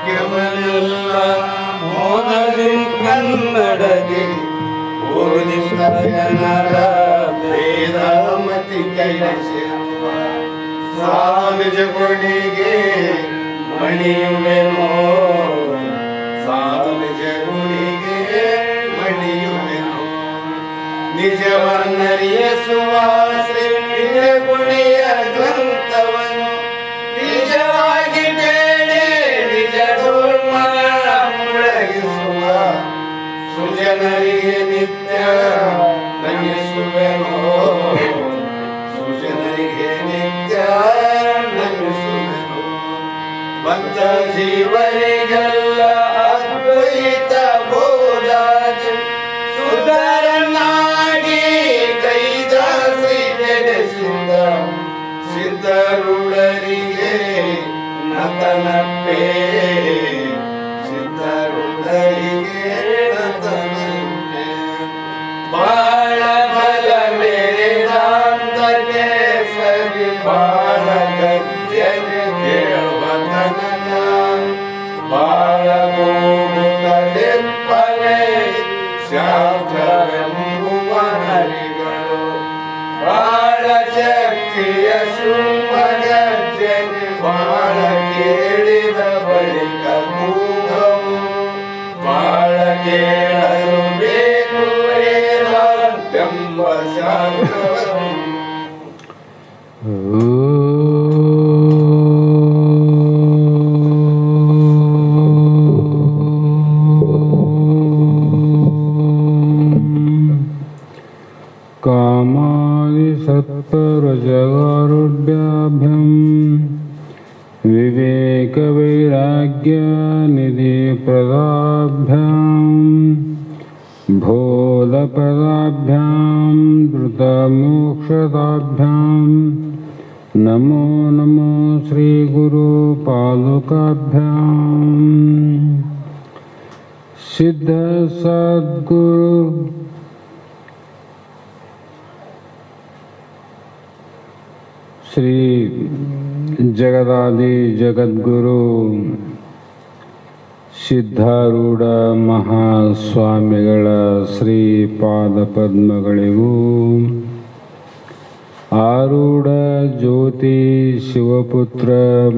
ವಾಕ್ಯವನ್ನೆಲ್ಲ ಮೋನದಿ ಕನ್ನಡದಿ ಓದಿಸುವ ಜನರ ವೇದಾಮತಿ ಕೈಲಿಸಿರುವ ಸಾನಿಜ ಗುಣಿಗೆ ಮಣಿಯುವೆನೋ, ಸಾನಿಜ ಗುಣಿಗೆ ಮಣಿಯುವೆನೋ. ನಿಜವನ್ನರಿಯಿಸುವ ಶ್ರೀ ಗುಣಿಯ ಗ್ರಂಥವನ್ನು ನಿಜವಾಗಿ ಕೇಳಿ ನಿಜ ಧರ್ಮಗಳ ಮುಳಗಿಸುವ ಸುಜನರಿಗೆ ನಿತ್ಯ ನಮಿಸುವೆನೋ, ಸುಜನರಿಗೆ ನಿತ್ಯ ನಮಿಸುವೆನೋ. ಬಂದ ಜೀವರಿಗೆಲ್ಲ ಅದ್ವೈತ ಬೋಧಾಜಿ ಸುಧರನಾಗಿ ಕೈದ ಸಿದ್ಧ ಸಿದ್ಧರುಡರಿಗೆ ನತನಪ್ಪೇ, ಸಿದ್ಧರುಡರಿಗೆ ನತನಪ್ಪೇ. ಬಾಳ ಬಲ ವೇದಾಂತಕ್ಕೆ ಸರಿ ಬಾಳ ಗಜ್ಜನೆ ಕೇಳುವ ತನಕ ಬಾಳ ಗೋಗುತ್ತಲಿಪ್ಪಲೆ ಶಾಸ್ತ್ರವೆಂಬುವ ಹರಿಗಳು ಬಾಳ ಶಕ್ತಿಯ ಶುಂಭಗಜ್ಜನೆ ಬಾಳ ಕೇಳಿದ ಬಳಿಕ ಕೂಗವು ಬಾಳ ಕೇಳಲು ಬೇಕು ವೇದಾಂತೆಂಬ ಶಾಸ್ತ್ರವನ್ನು. कामादि सत्परजगारुढ्याभ्यं विवेक वैराग्य निधि प्रदाभ्यां बोधप्रदाभ्यां धृतमोक्षदाभ्यां नमो नमो श्री गुरु पादुकाभ्यां. सिद्ध सद्गुरु ಶ್ರೀ ಜಗದಾದಿ ಜಗದ್ಗುರು ಸಿದ್ಧಾರೂಢ ಮಹಾಸ್ವಾಮಿಗಳ ಶ್ರೀಪಾದ ಪದ್ಮಗಳಿಗೂ, ಆರೂಢ ಜ್ಯೋತಿ ಶಿವಪುತ್ರ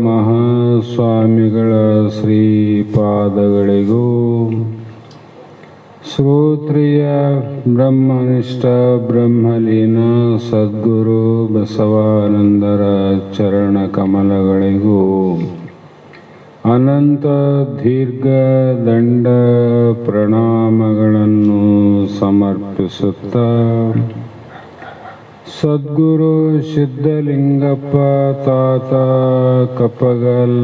ಮಹಾಸ್ವಾಮಿಗಳ ಶ್ರೀಪಾದಗಳಿಗೂ, ಶ್ರೋತ್ರಿಯ ಬ್ರಹ್ಮನಿಷ್ಠ ಬ್ರಹ್ಮಲೀನ ಸದ್ಗುರು ಬಸವಾನಂದರ ಚರಣ ಕಮಲಗಳಿಗೂ ಅನಂತ ದೀರ್ಘ ದಂಡ ಪ್ರಣಾಮಗಳನ್ನು ಸಮರ್ಪಿಸುತ್ತಾ, ಸದ್ಗುರು ಸಿದ್ಧಲಿಂಗಪ್ಪ ತಾತ ಕಪ್ಪಗಲ್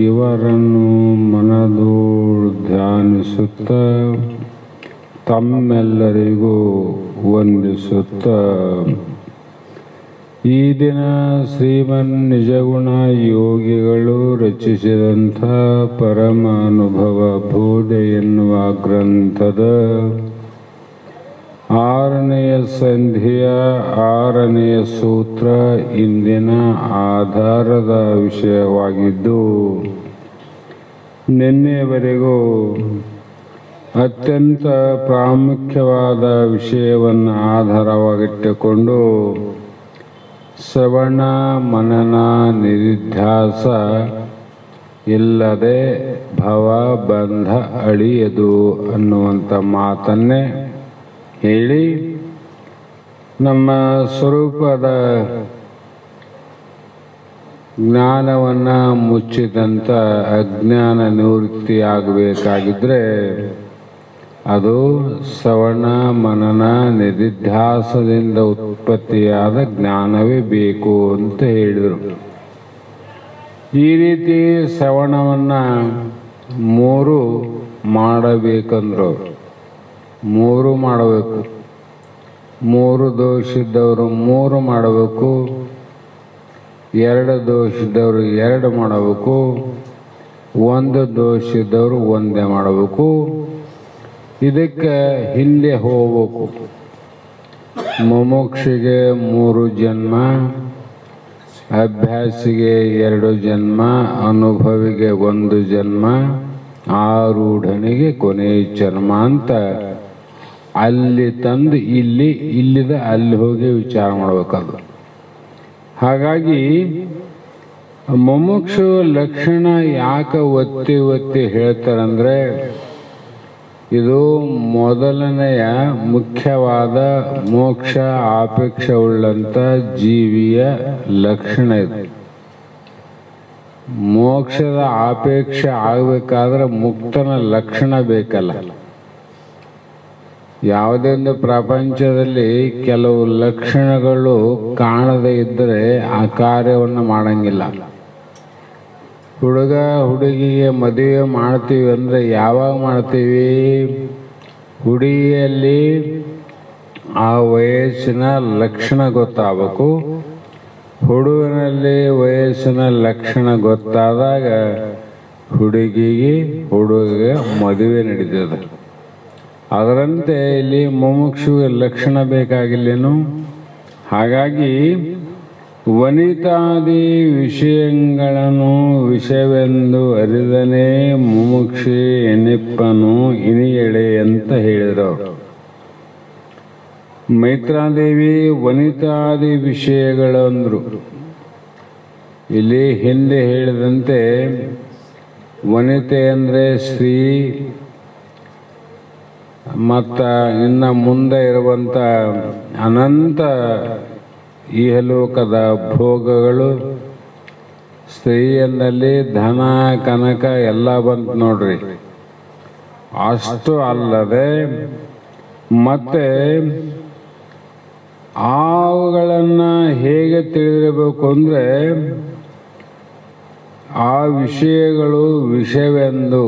ಇವರನ್ನು ಮನದೋಳು ಧ್ಯಾನಿಸುತ್ತಾ ತಮ್ಮೆಲ್ಲರಿಗೂ ವಂದಿಸುತ್ತ, ಈ ದಿನ ಶ್ರೀಮನ್ ನಿಜಗುಣ ಯೋಗಿಗಳು ರಚಿಸಿದಂಥ ಪರಮ ಅನುಭವ ಬೋಧೆ ಎನ್ನುವ ಗ್ರಂಥದ 6ನೆಯ ಸಂಧಿಯ 6ನೆಯ ಸೂತ್ರ ಇಂದಿನ ಆಧಾರದ ವಿಷಯವಾಗಿದ್ದು, ನಿನ್ನೆಯವರೆಗೂ ಅತ್ಯಂತ ಪ್ರಾಮುಖ್ಯವಾದ ವಿಷಯವನ್ನು ಆಧಾರವಾಗಿಟ್ಟುಕೊಂಡು ಶ್ರವಣ ಮನನ ನಿಧಿಧ್ಯಾಸ ಇಲ್ಲದೆ ಭವ ಬಂಧ ಅಳಿಯದು ಅನ್ನುವಂಥ ಮಾತನ್ನೇ ಹೇಳಿ, ನಮ್ಮ ಸ್ವರೂಪದ ಜ್ಞಾನವನ್ನು ಮುಚ್ಚಿದಂಥ ಅಜ್ಞಾನ ನಿವೃತ್ತಿಯಾಗಬೇಕಾಗಿದ್ದರೆ ಅದು ಶ್ರವಣ ಮನನ ನಿಧಿಧ್ಯಾಸದಿಂದ ಉತ್ಪತ್ತಿಯಾದ ಜ್ಞಾನವೇ ಬೇಕು ಅಂತ ಹೇಳಿದರು. ಈ ರೀತಿ ಶ್ರವಣವನ್ನು 3 ಮಾಡಬೇಕಂದ್ರು 3 ಮಾಡಬೇಕು. 3 ದೋಷಿದ್ದವರು 3 ಮಾಡಬೇಕು, 2 ದೋಷಿದ್ದವರು 2 ಮಾಡಬೇಕು, 1 ದೋಷಿದ್ದವರು 1 ಮಾಡಬೇಕು. ಇದಕ್ಕೆ ಹಿಂದೆ ಹೋಗಬೇಕು. ಮುಮುಕ್ಷಿಗೆ 3 ಜನ್ಮ, ಅಭ್ಯಾಸಿಗೆ 2 ಜನ್ಮ, ಅನುಭವಿಗೆ 1 ಜನ್ಮ, ಆರೂಢನಿಗೆ ಕೊನೆ ಜನ್ಮ ಅಂತ ಅಲ್ಲಿ ತಂದು ಇಲ್ಲಿದ ಅಲ್ಲಿ ಹೋಗಿ ವಿಚಾರ ಮಾಡಬೇಕದು. ಹಾಗಾಗಿ ಮುಮುಕ್ಷು ಲಕ್ಷಣ ಯಾಕೆ ಒತ್ತಿ ಒತ್ತಿ ಹೇಳ್ತಾರಂದ್ರೆ ಇದು ಮೊದಲನೆಯ ಮುಖ್ಯವಾದ ಮೋಕ್ಷ ಆಪೇಕ್ಷವುಳ್ಳಂಥ ಜೀವಿಯ ಲಕ್ಷಣ. ಇದು ಮೋಕ್ಷದ ಆಪೇಕ್ಷೆ ಆಗಬೇಕಾದ್ರೆ ಮುಕ್ತನ ಲಕ್ಷಣ ಬೇಕಲ್ಲ. ಯಾವುದೇ ಒಂದು ಪ್ರಪಂಚದಲ್ಲಿ ಕೆಲವು ಲಕ್ಷಣಗಳು ಕಾಣದೇ ಇದ್ದರೆ ಆ ಕಾರ್ಯವನ್ನು ಮಾಡಂಗಿಲ್ಲ. ಹುಡುಗ ಹುಡುಗಿಗೆ ಮದುವೆ ಮಾಡ್ತೀವಿ ಅಂದರೆ ಯಾವಾಗ ಮಾಡ್ತೀವಿ? ಹುಡುಗಿಯಲ್ಲಿ ಆ ವಯಸ್ಸಿನ ಲಕ್ಷಣ ಗೊತ್ತಾಗಬೇಕು. ಹುಡುಗನಲ್ಲಿ ವಯಸ್ಸಿನ ಲಕ್ಷಣ ಗೊತ್ತಾದಾಗ ಹುಡುಗಿಗೆ ಹುಡುಗ ಮದುವೆ ನಡೀತದೆ. ಅದರಂತೆ ಇಲ್ಲಿ ಮುಮುಕ್ಷುವಿಗೆ ಲಕ್ಷಣ ಬೇಕಾಗಿಲ್ಲೇನು. ಹಾಗಾಗಿ ವನಿತಾದಿ ವಿಷಯಗಳನ್ನು ವಿಷಯವೆಂದು ಅರಿದನೇ ಮುಮುಕ್ಷಿ ಎನ್ನಿಪ್ಪನು ಇನಿಯೆಡೆ ಅಂತ ಹೇಳಿದರು. ಮೈತ್ರಾದೇವಿ ವನಿತಾದಿ ವಿಷಯಗಳಂದ್ರು. ಇಲ್ಲಿ ಹಿಂದೆ ಹೇಳಿದಂತೆ ವನಿತೆ ಅಂದರೆ ಸ್ತ್ರೀ, ಮತ್ತು ಇನ್ನು ಮುಂದೆ ಇರುವಂಥ ಅನಂತ ಇಹಲೋಕದ ಭೋಗಗಳು. ಸ್ತ್ರೀಯನ್ನಲ್ಲಿ ಧನ ಕನಕ ಎಲ್ಲ ಬಂತು ನೋಡ್ರಿ. ಅಷ್ಟು ಅಲ್ಲದೆ ಮತ್ತೆ ಅವುಗಳನ್ನು ಹೇಗೆ ತಿಳಿದಿರಬೇಕು ಅಂದರೆ ಆ ವಿಷಯಗಳು ವಿಷಯವೆಂದು,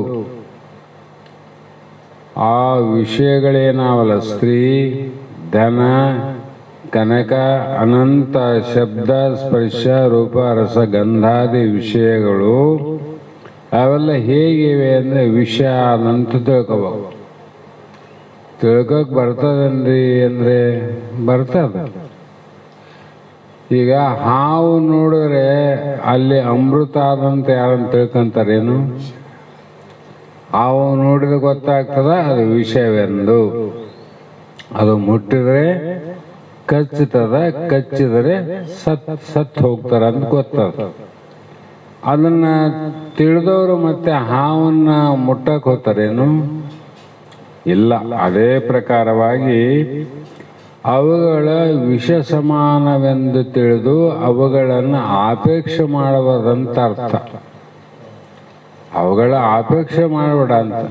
ಆ ವಿಷಯಗಳೇನಾವಲ್ಲ ಸ್ತ್ರೀ, ಧನ, ಕನಕ, ಅನಂತ ಶಬ್ದ, ಸ್ಪರ್ಶ, ರೂಪ, ರಸ, ಗಂಧಾದಿ ವಿಷಯಗಳು ಅವೆಲ್ಲ ಹೇಗಿವೆ ಅಂದರೆ ವಿಷಯ ಅಂತ ತಿಳ್ಕೋಬೇಕು. ತಿಳ್ಕೋಕ್ ಬರ್ತದನ್ರಿ ಅಂದರೆ ಬರ್ತದ. ಈಗ ಹಾವು ನೋಡಿದ್ರೆ ಅಲ್ಲಿ ಅಮೃತ ಆದಂತ ಯಾರನ್ನು ತಿಳ್ಕೊಂತಾರೇನು? ಹಾವು ನೋಡಿದ್ರೆ ಗೊತ್ತಾಗ್ತದ ಅದು ವಿಷಯವೆಂದು. ಅದು ಮುಟ್ಟಿದ್ರೆ ಕಚ್ಚುತ್ತದ, ಕಚ್ಚಿದರೆ ಸತ್ ಹೋಗ್ತಾರ ಅಂತ ಗೊತ್ತದ. ಅದನ್ನ ತಿಳಿದವರು ಮತ್ತೆ ಹಾವನ್ನ ಮುಟ್ಟಕ್ಕೆ ಹೋಗ್ತಾರೇನು? ಇಲ್ಲ. ಅದೇ ಪ್ರಕಾರವಾಗಿ ಅವುಗಳ ವಿಷ ಸಮಾನವೆಂದು ತಿಳಿದು ಅವುಗಳನ್ನು ಆಪೇಕ್ಷೆ ಮಾಡಬಾರ್ದಂತ ಅರ್ಥ. ಅವುಗಳ ಆಪೇಕ್ಷೆ ಮಾಡಬೇಡ ಅಂತ.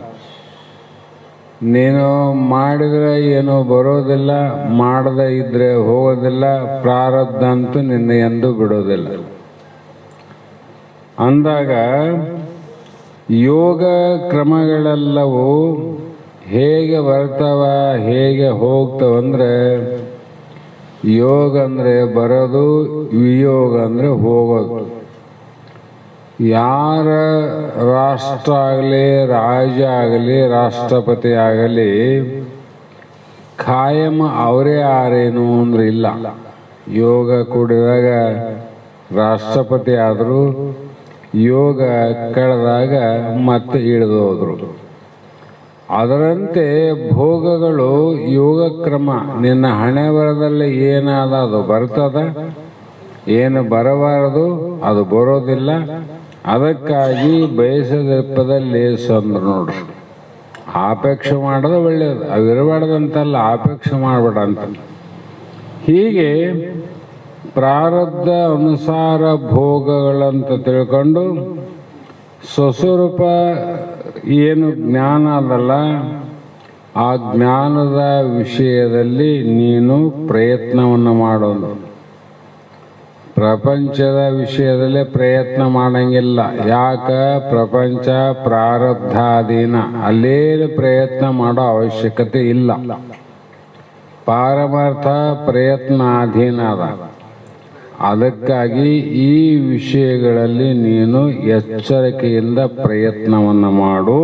ನೀನು ಮಾಡಿದ್ರೆ ಏನೋ ಬರೋದಿಲ್ಲ, ಮಾಡದೇ ಇದ್ರೆ ಹೋಗೋದಿಲ್ಲ, ಪ್ರಾರಬ್ಧ ಅಂತೂ ನಿನ್ನ ಎಂದೂ ಬಿಡೋದಿಲ್ಲ ಅಂದಾಗ ಯೋಗ ಕ್ರಮಗಳೆಲ್ಲವೂ ಹೇಗೆ ಬರ್ತಾವ ಹೇಗೆ ಹೋಗ್ತಾವಂದ್ರೆ ಯೋಗ ಅಂದರೆ ಬರೋದು, ವಿಯೋಗ ಅಂದರೆ ಹೋಗೋದು. ಯಾರ ರಾಷ್ಟ್ರ ಆಗಲಿ, ರಾಜ ಆಗಲಿ, ರಾಷ್ಟ್ರಪತಿ ಆಗಲಿ ಖಾಯಂ ಅವರೇ ಆರೇನು ಅಂದ್ರೆ ಇಲ್ಲ. ಯೋಗ ಕೂಡಿದಾಗ ರಾಷ್ಟ್ರಪತಿ ಆದರೂ ಯೋಗ ಕಳೆದಾಗ ಮತ್ತೆ ಇಳಿದು ಹೋದ್ರು. ಅದರಂತೆ ಭೋಗಗಳು ಯೋಗಕ್ರಮ. ನಿನ್ನ ಹಣೆ ಬರದಲ್ಲಿ ಏನಾದ ಅದು ಬರ್ತದ, ಏನು ಬರಬಾರದು ಅದು ಬರೋದಿಲ್ಲ. ಅದಕ್ಕಾಗಿ ಬಯಸದಪ್ಪದಲ್ಲಿ ಸಂದ್ರು ನೋಡ್ರಿ. ಆಪೇಕ್ಷೆ ಮಾಡೋದು ಒಳ್ಳೆಯದು, ಅವಿರಬಾರ್ದಂತಲ್ಲ, ಆಪೇಕ್ಷೆ ಮಾಡಬೇಡ ಅಂತ. ಹೀಗೆ ಪ್ರಾರಬ್ಧ ಅನುಸಾರ ಭೋಗಗಳಂತ ತಿಳ್ಕೊಂಡು ಸ್ವಸ್ವರೂಪ ಏನು ಜ್ಞಾನ ಅದಲ್ಲ, ಆ ಜ್ಞಾನದ ವಿಷಯದಲ್ಲಿ ನೀನು ಪ್ರಯತ್ನವನ್ನು ಮಾಡೋದು. ಪ್ರಪಂಚದ ವಿಷಯದಲ್ಲೇ ಪ್ರಯತ್ನ ಮಾಡಂಗಿಲ್ಲ. ಯಾಕ? ಪ್ರಪಂಚ ಪ್ರಾರಬ್ಧಾಧೀನ, ಅಲ್ಲೇನು ಪ್ರಯತ್ನ ಮಾಡೋ ಅವಶ್ಯಕತೆ ಇಲ್ಲ. ಪಾರಮಾರ್ಥ ಪ್ರಯತ್ನಾಧೀನ ಅದ. ಅದಕ್ಕಾಗಿ ಈ ವಿಷಯಗಳಲ್ಲಿ ನೀನು ಎಚ್ಚರಿಕೆಯಿಂದ ಪ್ರಯತ್ನವನ್ನು ಮಾಡು.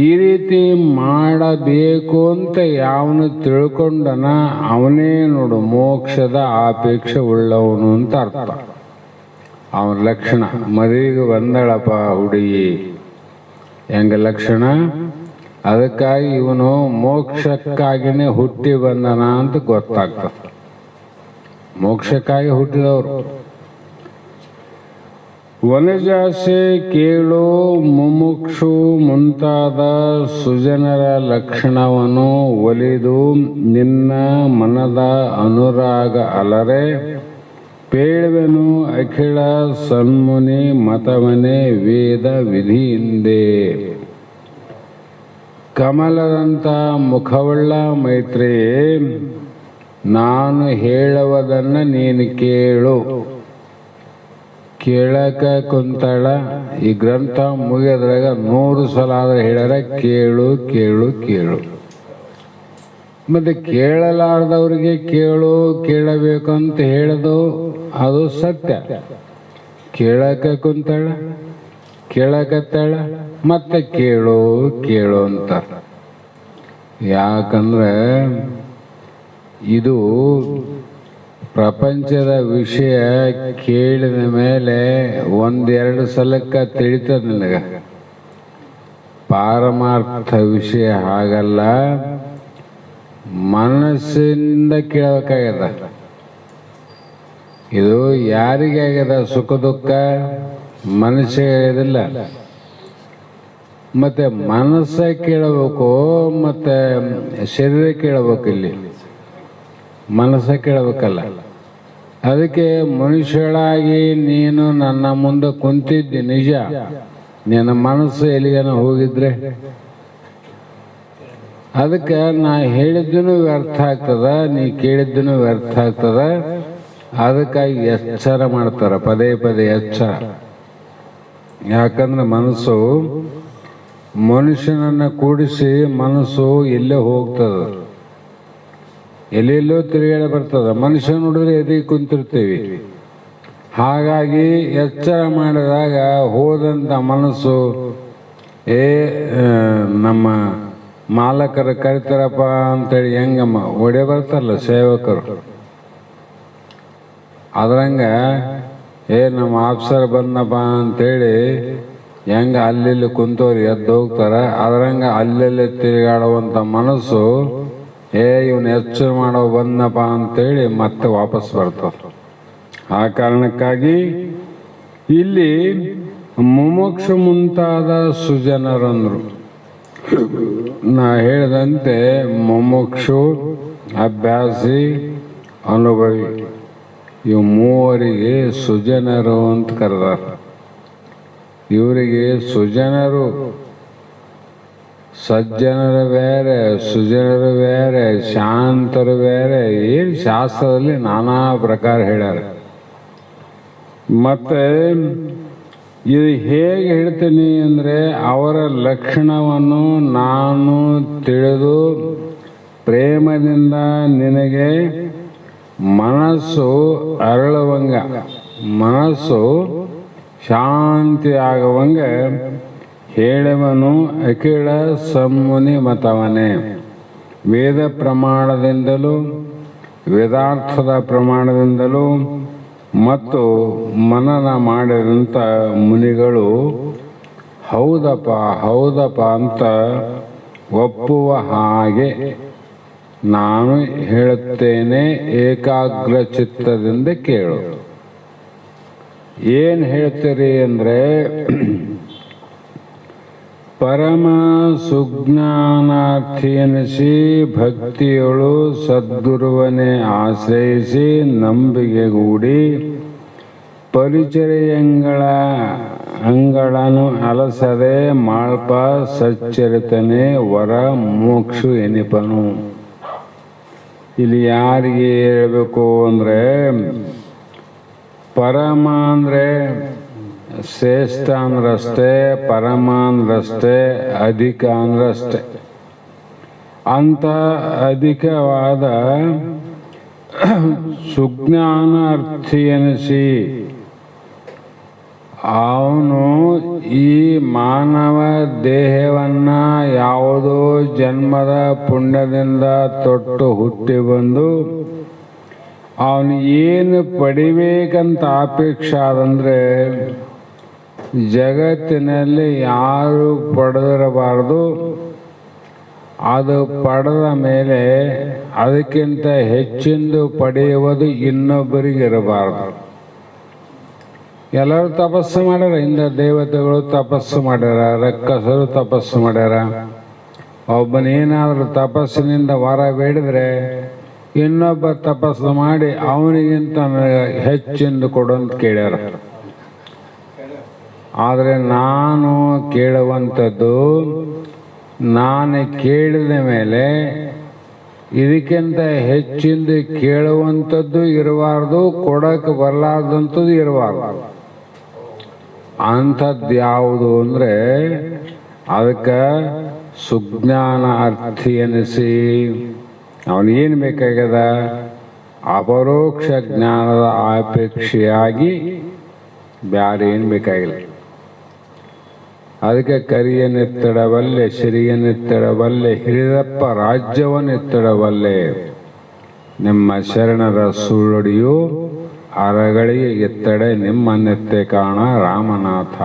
ಈ ರೀತಿ ಮಾಡಬೇಕು ಅಂತ ಯಾವನು ತಿಳ್ಕೊಂಡನ ಅವನೇ ನೋಡು ಮೋಕ್ಷದ ಆಪೇಕ್ಷೆ ಉಳ್ಳವನು ಅಂತ ಅರ್ಥ. ಅವನ ಲಕ್ಷಣ. ಮದುವೆಗೆ ಬಂದಳಪ್ಪ ಹುಡುಗಿ, ಹೆಂಗ ಲಕ್ಷಣ? ಅದಕ್ಕಾಗಿ ಇವನು ಮೋಕ್ಷಕ್ಕಾಗಿನೇ ಹುಟ್ಟಿ ಬಂದನ ಅಂತ ಗೊತ್ತಾಗ್ತದೆ. ಮೋಕ್ಷಕ್ಕಾಗಿ ಹುಟ್ಟಿದವರು. ವನಜಾಸೆ ಕೇಳು ಮುಮುಕ್ಷು ಮುಂತಾದ ಸುಜನರ ಲಕ್ಷಣವನ್ನು ಒಲಿದು ನಿನ್ನ ಮನದ ಅನುರಾಗ ಅಲರೆ ಪೇಳುವೆನು ಅಖಿಳ ಸನ್ಮುನಿ ಮತವನೇ ವೇದ ವಿಧಿಯಿಂದೆ. ಕಮಲದಂಥ ಮುಖವುಳ್ಳ ಮೈತ್ರಿಯೇ, ನಾನು ಹೇಳುವುದನ್ನು ನೀನು ಕೇಳು. ಕೇಳಕ ಕುಂತಳ. ಈ ಗ್ರಂಥ ಮುಗಿಯೋದ್ರಾಗ 100 ಸಲ ಆದ್ರೆ ಹೇಳ್ಯಾರ ಕೇಳು ಕೇಳು ಕೇಳು. ಮತ್ತೆ ಕೇಳಲಾರ್ದವ್ರಿಗೆ ಕೇಳು ಕೇಳಬೇಕಂತ ಹೇಳೋದು ಅದು ಸತ್ಯ. ಕೇಳಕ ಕುಂತಳ, ಕೇಳಕತ್ತಾಳ, ಮತ್ತೆ ಕೇಳು ಕೇಳು ಅಂತ. ಯಾಕಂದ್ರೆ ಇದು ಪ್ರಪಂಚದ ವಿಷಯ ಕೇಳಿದ ಮೇಲೆ 1-2 ಸಲಕ್ಕ ತಿಳಿತದ ನಿನಗ. ಪಾರಮಾರ್ಥ ವಿಷಯ ಹಾಗಲ್ಲ, ಮನಸ್ಸಿಂದ ಕೇಳಬೇಕಾಗ್ಯದ. ಇದು ಯಾರಿಗೆ ಆಗ್ಯದ ಸುಖ ದುಃಖ? ಮನಸ್ಸಿಗೆ ಆಗ್ಯದಿಲ್ಲ. ಮತ್ತೆ ಮನಸ್ಸ ಕೇಳಬೇಕು, ಮತ್ತೆ ಶರೀರ ಕೇಳಬೇಕು. ಇಲ್ಲಿ ಮನಸ್ಸ ಕೇಳಬೇಕಲ್ಲ. ಅದಕ್ಕೆ ಮನುಷ್ಯಳಾಗಿ ನೀನು ನನ್ನ ಮುಂದೆ ಕುಂತಿದ್ದಿ ನಿಜ. ನಿನ್ನ ಮನಸ್ಸು ಎಲ್ಲಿಗನ ಹೋಗಿದ್ರೆ ಅದಕ್ಕೆ ನಾ ಹೇಳಿದ್ದೂ ವ್ಯರ್ಥ ಆಗ್ತದ, ನೀ ಕೇಳಿದ್ದೂ ವ್ಯರ್ಥ ಆಗ್ತದ. ಅದಕ್ಕಾಗಿ ಎಚ್ಚರ ಮಾಡ್ತಾರ, ಪದೇ ಪದೇ ಎಚ್ಚರ. ಯಾಕಂದ್ರೆ ಮನಸ್ಸು ಮನುಷ್ಯನನ್ನ ಕೂಡಿಸಿ ಮನಸ್ಸು ಎಲ್ಲೇ ಹೋಗ್ತದ, ಎಲ್ಲೆಲ್ಲೋ ತಿರುಗಾಡ ಬರ್ತದ. ಮನುಷ್ಯ ನೋಡಿದ್ರೆ ಎದೆ ಕುಂತಿರ್ತೀವಿ. ಹಾಗಾಗಿ ಎಚ್ಚರ ಮಾಡಿದಾಗ ಹೋದಂಥ ಮನಸ್ಸು ನಮ್ಮ ಮಾಲಕರು ಕರಿತಾರಪ್ಪ ಅಂತೇಳಿ ಹೆಂಗಮ್ಮ ಒಡೆ ಬರ್ತಾರಲ್ಲ ಸೇವಕರು, ಅದ್ರಂಗ ನಮ್ಮ ಆಫೀಸರ್ ಬಂದಪ್ಪ ಅಂತೇಳಿ ಹೆಂಗ ಅಲ್ಲಿ ಕುಂತವ್ರು ಎದ್ದು ಹೋಗ್ತಾರ, ಅದ್ರಂಗ ಅಲ್ಲೆಲ್ಲಿ ತಿರುಗಾಡುವಂಥ ಮನಸ್ಸು ಇವನು ಎಚ್ಚರ ಮಾಡೋ ಬಂದಪ್ಪ ಅಂತೇಳಿ ಮತ್ತೆ ವಾಪಸ್ ಬರ್ತಾರ. ಆ ಕಾರಣಕ್ಕಾಗಿ ಇಲ್ಲಿ ಮುಮುಕ್ಷು ಮುಂತಾದ ಸುಜನರಂದ್ರು. ನಾ ಹೇಳಿದಂತೆ ಮುಮುಕ್ಷು, ಅಭ್ಯಾಸಿ, ಅನುಭವಿ, ಇವು ಮೂವರಿಗೆ ಸುಜನರು ಅಂತ ಕರೆದಾರ. ಇವರಿಗೆ ಸುಜನರು, ಸಜ್ಜನರು ಬೇರೆ, ಸುಜನರು ಬೇರೆ, ಶಾಂತರು ಬೇರೆ. ಏನು ಶಾಸ್ತ್ರದಲ್ಲಿ ನಾನಾ ಪ್ರಕಾರ ಹೇಳ್ಯಾರ. ಮತ್ತೆ ಇದು ಹೇಗೆ ಹೇಳ್ತೀನಿ ಅಂದರೆ ಅವರ ಲಕ್ಷಣವನ್ನು ನಾನು ತಿಳಿದು ಪ್ರೇಮದಿಂದ ನಿನಗೆ ಮನಸ್ಸು ಅರಳುವಂಗ, ಮನಸ್ಸು ಶಾಂತಿ ಆಗುವಂಗ ಹೇಳುವನು ಅಖಿಳ ಸನ್ಮುನಿ ಮತವನೇ. ವೇದ ಪ್ರಮಾಣದಿಂದಲೂ ವೇದಾರ್ಥದ ಪ್ರಮಾಣದಿಂದಲೂ ಮತ್ತು ಮನನ ಮಾಡಿದಂಥ ಮುನಿಗಳು ಹೌದಪ್ಪ ಹೌದಪ್ಪ ಅಂತ ಒಪ್ಪುವ ಹಾಗೆ ನಾನು ಹೇಳುತ್ತೇನೆ. ಏಕಾಗ್ರ ಚಿತ್ತದಿಂದ ಕೇಳು. ಏನು ಹೇಳ್ತೀರಿ ಅಂದರೆ, ಪರಮ ಸುಜ್ಞಾನಾರ್ಥಿ ಎನಿಸಿ ಭಕ್ತಿಯೊಳು ಸದ್ಗುರುವನೇ ಆಶ್ರಯಿಸಿ ನಂಬಿಕೆಗೂಡಿ ಪರಿಚರ್ಯಂಗಳ ಅಂಗಳನು ಅಲಸದೆ ಮಾಳ್ಪ ಸಚ್ಚರಿತನೆ ವರ ಮೋಕ್ಷು ಎನಿಪನು. ಇಲ್ಲಿ ಯಾರಿಗೆ ಹೇಳಬೇಕು ಅಂದರೆ, ಪರಮ ಅಂದರೆ ಶ್ರೇಷ್ಠ ಅಂದ್ರಷ್ಟೇ, ಪರಮ ಅಂದ್ರಷ್ಟೇ, ಅಧಿಕ ಅಂದ್ರಷ್ಟೇ. ಅಂತ ಅಧಿಕವಾದ ಸುಜ್ಞಾನ ಅರ್ಥಿ ಎನಿಸಿ ಅವನು ಈ ಮಾನವ ದೇಹವನ್ನ ಯಾವುದೋ ಜನ್ಮದ ಪುಣ್ಯದಿಂದ ತೊಟ್ಟು ಹುಟ್ಟಿ ಬಂದು ಅವನು ಏನು ಪಡಿಬೇಕಂತ ಅಪೇಕ್ಷೆ ಆದಂದ್ರೆ ಜಗತ್ತಿನಲ್ಲಿ ಯಾರು ಪಡೆದಿರಬಾರದು, ಅದು ಪಡೆದ ಮೇಲೆ ಅದಕ್ಕಿಂತ ಹೆಚ್ಚಿಂದು ಪಡೆಯುವುದು ಇನ್ನೊಬ್ಬರಿಗಿರಬಾರದು. ಎಲ್ಲರೂ ತಪಸ್ಸು ಮಾಡ್ಯಾರ, ಇಂದ ದೇವತೆಗಳು ತಪಸ್ಸು ಮಾಡ್ಯಾರ, ರಕ್ಕಸರು ತಪಸ್ಸು ಮಾಡ್ಯಾರ. ಒಬ್ಬನೇನಾದರೂ ತಪಸ್ಸಿನಿಂದ ವರ ಬೇಡಿದ್ರೆ ಇನ್ನೊಬ್ಬ ತಪಸ್ಸು ಮಾಡಿ ಅವನಿಗಿಂತ ಹೆಚ್ಚಿಂದು ಕೊಡು ಅಂತ ಕೇಳ್ಯಾರ. ಆದರೆ ನಾನು ಕೇಳುವಂಥದ್ದು, ನಾನು ಕೇಳಿದ ಮೇಲೆ ಇದಕ್ಕಿಂತ ಹೆಚ್ಚಿಂದು ಕೇಳುವಂಥದ್ದು ಇರಬಾರ್ದು, ಕೊಡಕ್ಕೆ ಬರಲಾರ್ದಂಥದ್ದು ಇರಬಾರ್ದು. ಅಂಥದ್ದು ಯಾವುದು ಅಂದರೆ ಅದಕ್ಕೆ ಸುಜ್ಞಾನ ಅರ್ಥಿ ಎನಿಸಿ ಅವನೇನು ಬೇಕಾಗ್ಯದ, ಅಪರೋಕ್ಷ ಜ್ಞಾನದ ಅಪೇಕ್ಷೆಯಾಗಿ ಬ್ಯಾರೆ ಏನು ಬೇಕಾಗಿಲ್ಲ. ಅದಕ್ಕೆ ಕರಿಯನ್ನೆತ್ತಡಬಲ್ಲೆ, ಸಿರಿಯನ್ನೆತ್ತಡಬಲ್ಲೆ, ಹಿರಿದಪ್ಪ ರಾಜ್ಯವನ್ನೆತ್ತಡಬಲ್ಲೆ. ನಿಮ್ಮ ಶರಣರ ಸುಳ್ಳೊಡಿಯು ಅರಗಳಿಗೆ ಎತ್ತಡೆ ನಿಮ್ಮನ್ನೆತ್ತೆ ಕಾಣ ರಾಮನಾಥ.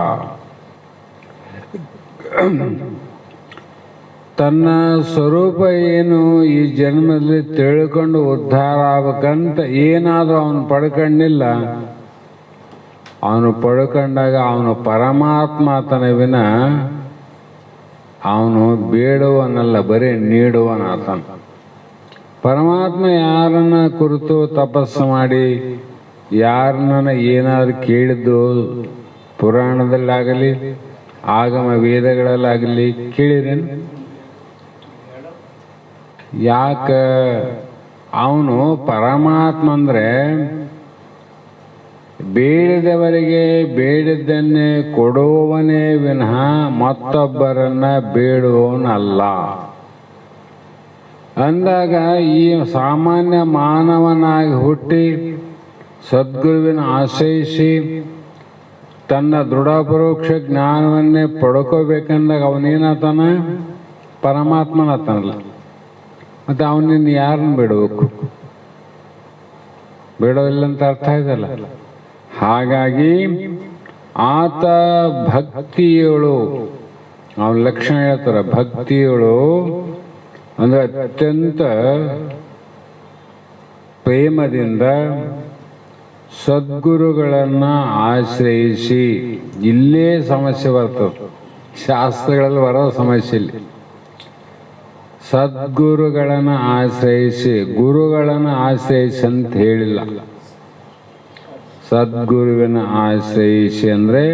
ತನ್ನ ಸ್ವರೂಪ ಏನು ಈ ಜನ್ಮದಲ್ಲಿ ತಿಳ್ಕೊಂಡು ಉದ್ಧಾರ ಆಗ್ಬೇಕಂತ ಏನಾದರೂ ಅವನು ಪಡ್ಕೊಂಡಿಲ್ಲ. ಅವನು ಪಡ್ಕೊಂಡಾಗ ಅವನು ಪರಮಾತ್ಮ ಆತನವಿನ ಅವನು ಬೇಡುವನಲ್ಲ, ಬರೀ ನೀಡುವನಾತನ. ಪರಮಾತ್ಮ ಯಾರನ್ನ ಕುರಿತು ತಪಸ್ಸು ಮಾಡಿ ಯಾರನ್ನ ಏನಾದರೂ ಕೇಳಿದ್ದು ಪುರಾಣದಲ್ಲಾಗಲಿ ಆಗಮ ವೇದಗಳಲ್ಲಾಗಲಿ ಕೇಳಿರೇನು? ಯಾಕ? ಅವನು ಪರಮಾತ್ಮ ಅಂದರೆ ಬೇಡಿದವರಿಗೆ ಬೇಡಿದ್ದನ್ನೇ ಕೊಡುವವನೇ ವಿನಃ ಮತ್ತೊಬ್ಬರನ್ನ ಬೇಡುವವನಲ್ಲ. ಅಂದಾಗ ಈ ಸಾಮಾನ್ಯ ಮಾನವನಾಗಿ ಹುಟ್ಟಿ ಸದ್ಗುರುವಿನ ಆಶ್ರಯಿಸಿ ತನ್ನ ದೃಢಪರೋಕ್ಷ ಜ್ಞಾನವನ್ನೇ ಪಡ್ಕೋಬೇಕಂದಾಗ ಅವನೇನತಾನ? ಪರಮಾತ್ಮನತಾನಲ್ಲ. ಮತ್ತು ಅವನಿನ್ನ ಯಾರನ್ನ ಬಿಡಬೇಕು? ಬಿಡೋದಿಲ್ಲ ಅಂತ ಅರ್ಥ ಇದಲ್ಲ. ಹಾಗಾಗಿ ಆತ ಭಕ್ತಿಯಳು, ಅವನ ಲಕ್ಷಣ ಹೇಳ್ತಾರೆ. ಭಕ್ತಿಯಳು ಅಂದರೆ ಅತ್ಯಂತ ಪ್ರೇಮದಿಂದ ಸದ್ಗುರುಗಳನ್ನು ಆಶ್ರಯಿಸಿ. ಇಲ್ಲೇ ಸಮಸ್ಯೆ ಬರ್ತದೆ, ಶಾಸ್ತ್ರಗಳಲ್ಲಿ ಬರೋ ಸಮಸ್ಯೆ ಇಲ್ಲಿ. ಸದ್ಗುರುಗಳನ್ನು ಆಶ್ರಯಿಸಿ, ಗುರುಗಳನ್ನು ಆಶ್ರಯಿಸಿ ಅಂತ ಹೇಳಿಲ್ಲ. ಸದ್ಗುರುವಿನ ಆಶ್ರಯಿಸಿ ಅಂದರೆ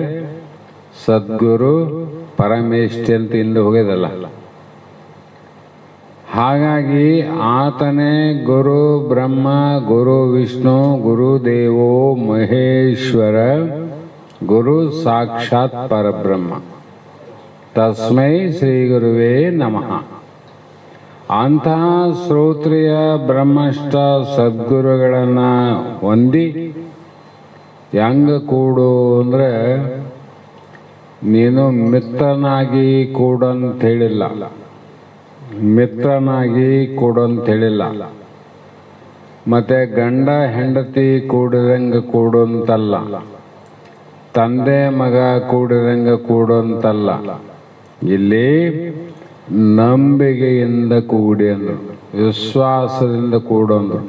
ಸದ್ಗುರು ಪರಮೇಷ್ಠಿ ಅಂತ ಇಂದು ಹೋಗೋದಲ್ಲ. ಹಾಗಾಗಿ ಆತನೇ ಗುರು ಬ್ರಹ್ಮ, ಗುರು ವಿಷ್ಣು, ಗುರುದೇವೋ ಮಹೇಶ್ವರ, ಗುರು ಸಾಕ್ಷಾತ್ ಪರಬ್ರಹ್ಮ. ತಸ್ಮೈ ಶ್ರೀ ಗುರುವೇ ನಮಃ. ಅಂತಹ ಶ್ರೋತ್ರಿಯ ಬ್ರಹ್ಮಷ್ಟ ಸದ್ಗುರುಗಳನ್ನು ಹೊಂದಿ ಹೆಂಗ ಕೂಡು ಅಂದರೆ ನೀನು ಮಿತ್ರನಾಗಿ ಕೂಡು ಅಂತ ಹೇಳಿಲ್ಲ, ಮಿತ್ರನಾಗಿ ಕೂಡು ಅಂತ ಹೇಳಿಲ್ಲ. ಮತ್ತೆ ಗಂಡ ಹೆಂಡತಿ ಕೂಡಿದಂಗೆ ಕೂಡು ಅಂತಲ್ಲ, ತಂದೆ ಮಗ ಕೂಡಿದಂಗೆ ಕೂಡು ಅಂತಲ್ಲ. ಇಲ್ಲಿ ನಂಬಿಕೆಯಿಂದ ಕೂಡಿ ಅಂದರು, ವಿಶ್ವಾಸದಿಂದ ಕೂಡು ಅಂದರು.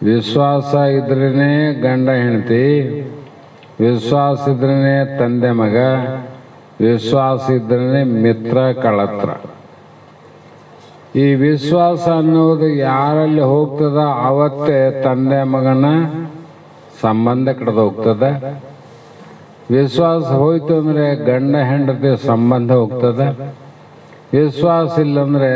ವಿಶ್ವಾಸ ಇದ್ರೇ ಗಂಡ ಹೆಂಡತಿ, ವಿಶ್ವಾಸ ಇದ್ರೇ ತಂದೆ ಮಗ, ವಿಶ್ವಾಸ ಇದ್ರೇ ಮಿತ್ರ ಕಳತ್ರ. ಈ ವಿಶ್ವಾಸ ಅನ್ನೋದು ಯಾರಲ್ಲಿ ಹೋಗ್ತದ ಅವತ್ತೇ ತಂದೆ ಮಗನ ಸಂಬಂಧ ಕಡ್ದು ಹೋಗ್ತದ. ವಿಶ್ವಾಸ ಹೋಯ್ತು ಅಂದರೆ ಗಂಡ ಹೆಂಡತಿ ಸಂಬಂಧ ಹೋಗ್ತದ. ವಿಶ್ವಾಸ ಇಲ್ಲಂದ್ರೆ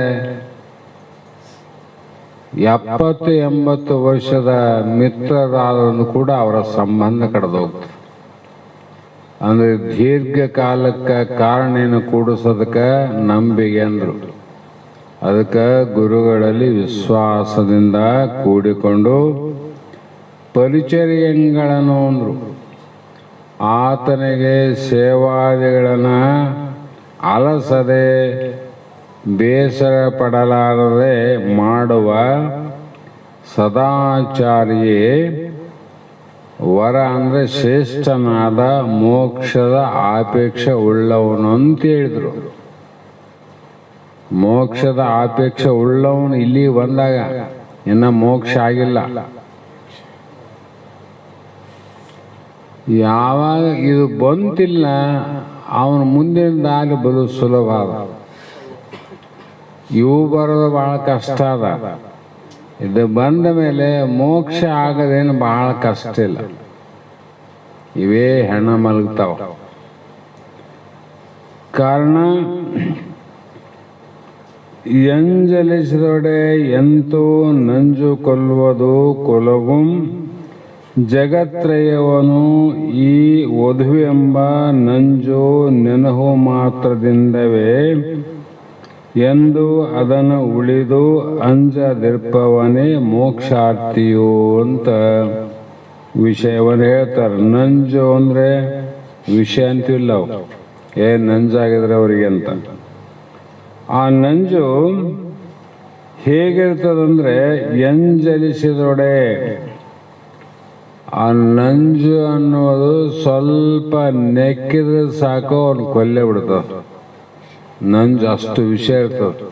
70-80 ವರ್ಷದ ಮಿತ್ರರಾದರೂ ಕೂಡ ಅವರ ಸಂಬಂಧ ಕಡ್ದು ಹೋಗ್ತದೆ. ಅಂದರೆ ದೀರ್ಘಕಾಲಕ್ಕೆ ಕಾರಣೇನು ಕೂಡಿಸೋದಕ್ಕೆ ನಂಬಿಕೆ ಅಂದರು. ಅದಕ್ಕೆ ಗುರುಗಳಲ್ಲಿ ವಿಶ್ವಾಸದಿಂದ ಕೂಡಿಕೊಂಡು ಪರಿಚರ್ಯಗಳನ್ನು ಅಂದರು. ಆತನಿಗೆ ಸೇವಾದಿಗಳನ್ನು ಅಲಸದೆ ಬೇಸರ ಪಡಲಾರದೆ ಮಾಡುವ ಸದಾಚಾರಿಯೇ ವರ ಅಂದ್ರೆ ಶ್ರೇಷ್ಠನಾದ ಮೋಕ್ಷದ ಆಪೇಕ್ಷೆ ಉಳ್ಳವನು ಅಂತ ಹೇಳಿದ್ರು. ಮೋಕ್ಷದ ಆಪೇಕ್ಷೆ ಉಳ್ಳವನು ಇಲ್ಲಿ ಬಂದಾಗ ಇನ್ನ ಮೋಕ್ಷ ಆಗಿಲ್ಲ. ಯಾವಾಗ ಇದು ಬಂತಿಲ್ಲ ಅವನು ಮುಂದಿನ ದಾರಿ ಬಲು ಸುಲಭ ಅದ. ಇವು ಬರೋದು ಬಹಳ ಕಷ್ಟ ಅದ. ಇದು ಬಂದ ಮೇಲೆ ಮೋಕ್ಷ ಆಗದೇನು ಬಹಳ ಕಷ್ಟ ಇಲ್ಲ. ಇವೇ ಹೆಣ ಮಲಗ್ತಾವ. ಕಾರಣ ಎಂಜಲಿಸಿದೊಡೆ ಎಂತೂ ನಂಜು ಕೊಲ್ಲುವುದು ಕೊಲಗುಂ ಜಗತ್ರಯವನು ಈ ವಧುವೆಂಬ ನಂಜು ನೆನಹು ಮಾತ್ರದಿಂದವೇ ಎಂದು ಅದನ್ನು ಉಳಿದು ಅಂಜದಿರ್ಪವನೇ ಮೋಕ್ಷಾರ್ಥಿಯು ಅಂತ ವಿಷಯವನ್ನು ಹೇಳ್ತಾರೆ. ನಂಜು ಅಂದ್ರೆ ವಿಷಯ ಅಂತಿಲ್ಲ, ನಂಜಾಗಿದ್ರೆ ಅವರಿಗೆ ಅಂತ. ಆ ನಂಜು ಹೇಗಿರ್ತದಂದ್ರೆ ಎಂಜಲಿಸಿದೊಡೆ, ಆ ನಂಜು ಅನ್ನೋದು ಸ್ವಲ್ಪ ನೆಕ್ಕಿದ್ರೆ ಸಾಕು ಅವ್ನು ಕೊಲ್ಲೇ ಬಿಡ್ತದ. ನಂಜು ಅಷ್ಟು ವಿಷ ಇರ್ತದೆ.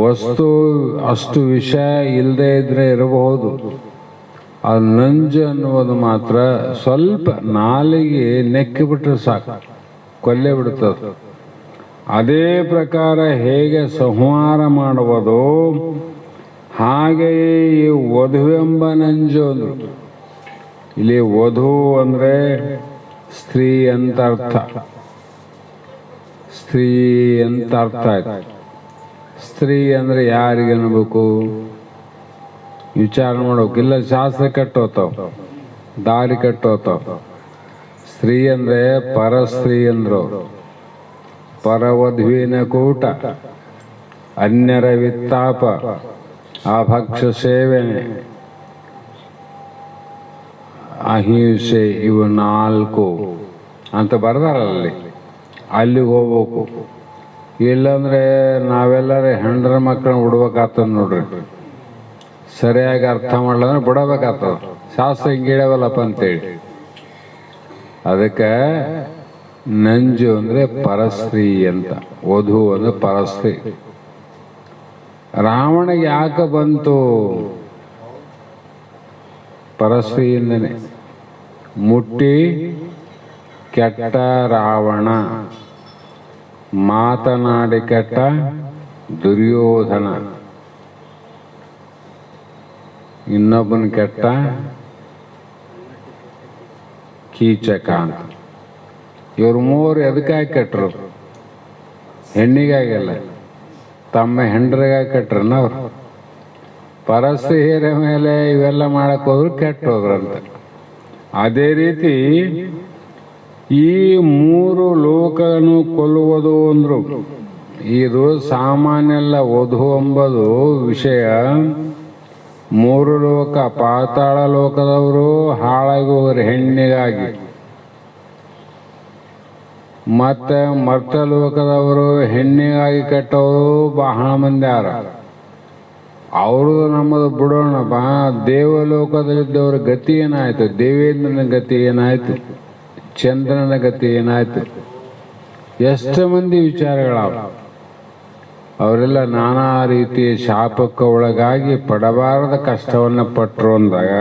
ವಸ್ತು ಅಷ್ಟು ವಿಷ ಇಲ್ಲದೆ ಇದ್ರೆ ಇರಬಹುದು. ಆ ನಂಜು ಅನ್ನುವುದು ಮಾತ್ರ ಸ್ವಲ್ಪ ನಾಲಿಗೆ ನೆಕ್ಕಿಬಿಟ್ರೆ ಸಾಕು, ಕೊಲ್ಲೇ ಬಿಡ್ತದೆ. ಅದೇ ಪ್ರಕಾರ ಹೇಗೆ ಸಂಹಾರ ಮಾಡುವುದು ಹಾಗೆಯೇ ಈ ವಧುವೆಂಬ ನಂಜು ಅಂದ್ರು. ಇಲ್ಲಿ ವಧು ಅಂದ್ರೆ ಸ್ತ್ರೀ ಅಂತ ಅರ್ಥ. ಸ್ತ್ರೀ ಅಂತ ಅರ್ಥ ಆಯ್ತು. ಸ್ತ್ರೀ ಅಂದ್ರೆ ಯಾರಿಗೆ ಅನ್ಬೇಕು ವಿಚಾರ ಮಾಡ್ಬೇಕು. ಇಲ್ಲ ಶಾಸ್ತ್ರ ಕಟ್ಟೋತಾವ, ದಾರಿ ಕಟ್ಟೋತಾವ. ಸ್ತ್ರೀ ಅಂದ್ರೆ ಪರಸ್ತ್ರೀ ಅಂದ್ರು. ಪರವಧುವಿನ ಕೂಟ, ಅನ್ಯರ ವಿತ್ತಾಪ, ಅಭಕ್ಷ ಸೇವನೆ, ಅಹಿಂಸೆ, ಇವು 4 ಅಂತ ಬರ್ದಾರಲ್ಲಿ. ಅಲ್ಲಿಗೆ ಹೋಗ್ಬೇಕು. ಇಲ್ಲಂದ್ರೆ ನಾವೆಲ್ಲರೂ ಹೆಂಡ್ರ ಮಕ್ಕಳನ್ನ ಬಿಡ್ಬೇಕಾಗ್ತದ ನೋಡ್ರಿ. ಸರಿಯಾಗಿ ಅರ್ಥ ಮಾಡ್ಲಂದ್ರೆ ಬಿಡಬೇಕಾಗ್ತದ. ಶಾಸ್ತ್ರ ಹಿಂಗಿಡವಲ್ಲಪ್ಪ ಅಂತೇಳಿ. ಅದಕ್ಕೆ ನಂಜು ಅಂದ್ರೆ ಪರಸ್ತ್ರೀ ಅಂತ, ವಧು ಅಂದ್ರೆ ಪರಸ್ತ್ರೀ. ರಾವಣಿಗೆ ಯಾಕೆ ಬಂತು? ಪರಸ್ತ್ರೀಯಿಂದನೇ. ಮುಟ್ಟಿ ಕೆಟ್ಟ ರಾವಣ, ಮಾತನಾಡಿ ಕೆಟ್ಟ ದುರ್ಯೋಧನ, ಇನ್ನೊಬ್ಬನ ಕೆಟ್ಟ ಕೀಚಕ ಅಂತ. ಇವ್ರು 3 ಎದಕ್ಕಾಗಿ ಕೆಟ್ಟರು? ಹೆಣ್ಣಿಗಾಗಿಲ್ಲ, ತಮ್ಮ ಹೆಂಡ್ರಿಗಾಗಿ ಕೆಟ್ರನ್ನ ಅವ್ರು. ಪರಸ್ತ್ರೀಯರ ಮೇಲೆ ಇವೆಲ್ಲ ಮಾಡಕ್ ಹೋದ್ರು ಕೆಟ್ಟೋದ್ರಂತ. ಅದೇ ರೀತಿ ಈ 3 ಲೋಕನು ಕೊಲ್ಲುವುದು ಅಂದ್ರು. ಇದು ಸಾಮಾನ್ಯ ಅಲ್ಲ. ವಧು ಎಂಬುದು ವಿಷಯ 3 ಲೋಕ, ಪಾತಾಳ ಲೋಕದವರು ಹಾಳಾಗಿ ಹೋಗ್ರಿ ಹೆಣ್ಣಿಗಾಗಿ, ಮತ್ತೆ ಮರ್ತ ಲೋಕದವರು ಹೆಣ್ಣಿಗಾಗಿ ಕೆಟ್ಟವರು ಬಹಳ ಮಂದಿ ಯಾರ. ಅವ್ರದ್ದು ನಮ್ಮದು ಬಿಡೋಣ ಬಾ. ದೇವಲೋಕದಲ್ಲಿದ್ದವ್ರ ಗತಿ ಏನಾಯ್ತು? ದೇವೇಂದ್ರನ ಗತಿ ಏನಾಯ್ತು? ಚಂದ್ರನ ಗತಿ ಏನಾಯ್ತು? ಎಷ್ಟು ಮಂದಿ ವಿಚಾರಗಳಾವ. ಅವರೆಲ್ಲ ನಾನಾ ರೀತಿಯ ಶಾಪಕ್ಕೆ ಒಳಗಾಗಿ ಪಡಬಾರದ ಕಷ್ಟವನ್ನು ಪಟ್ಟರು ಅಂದಾಗ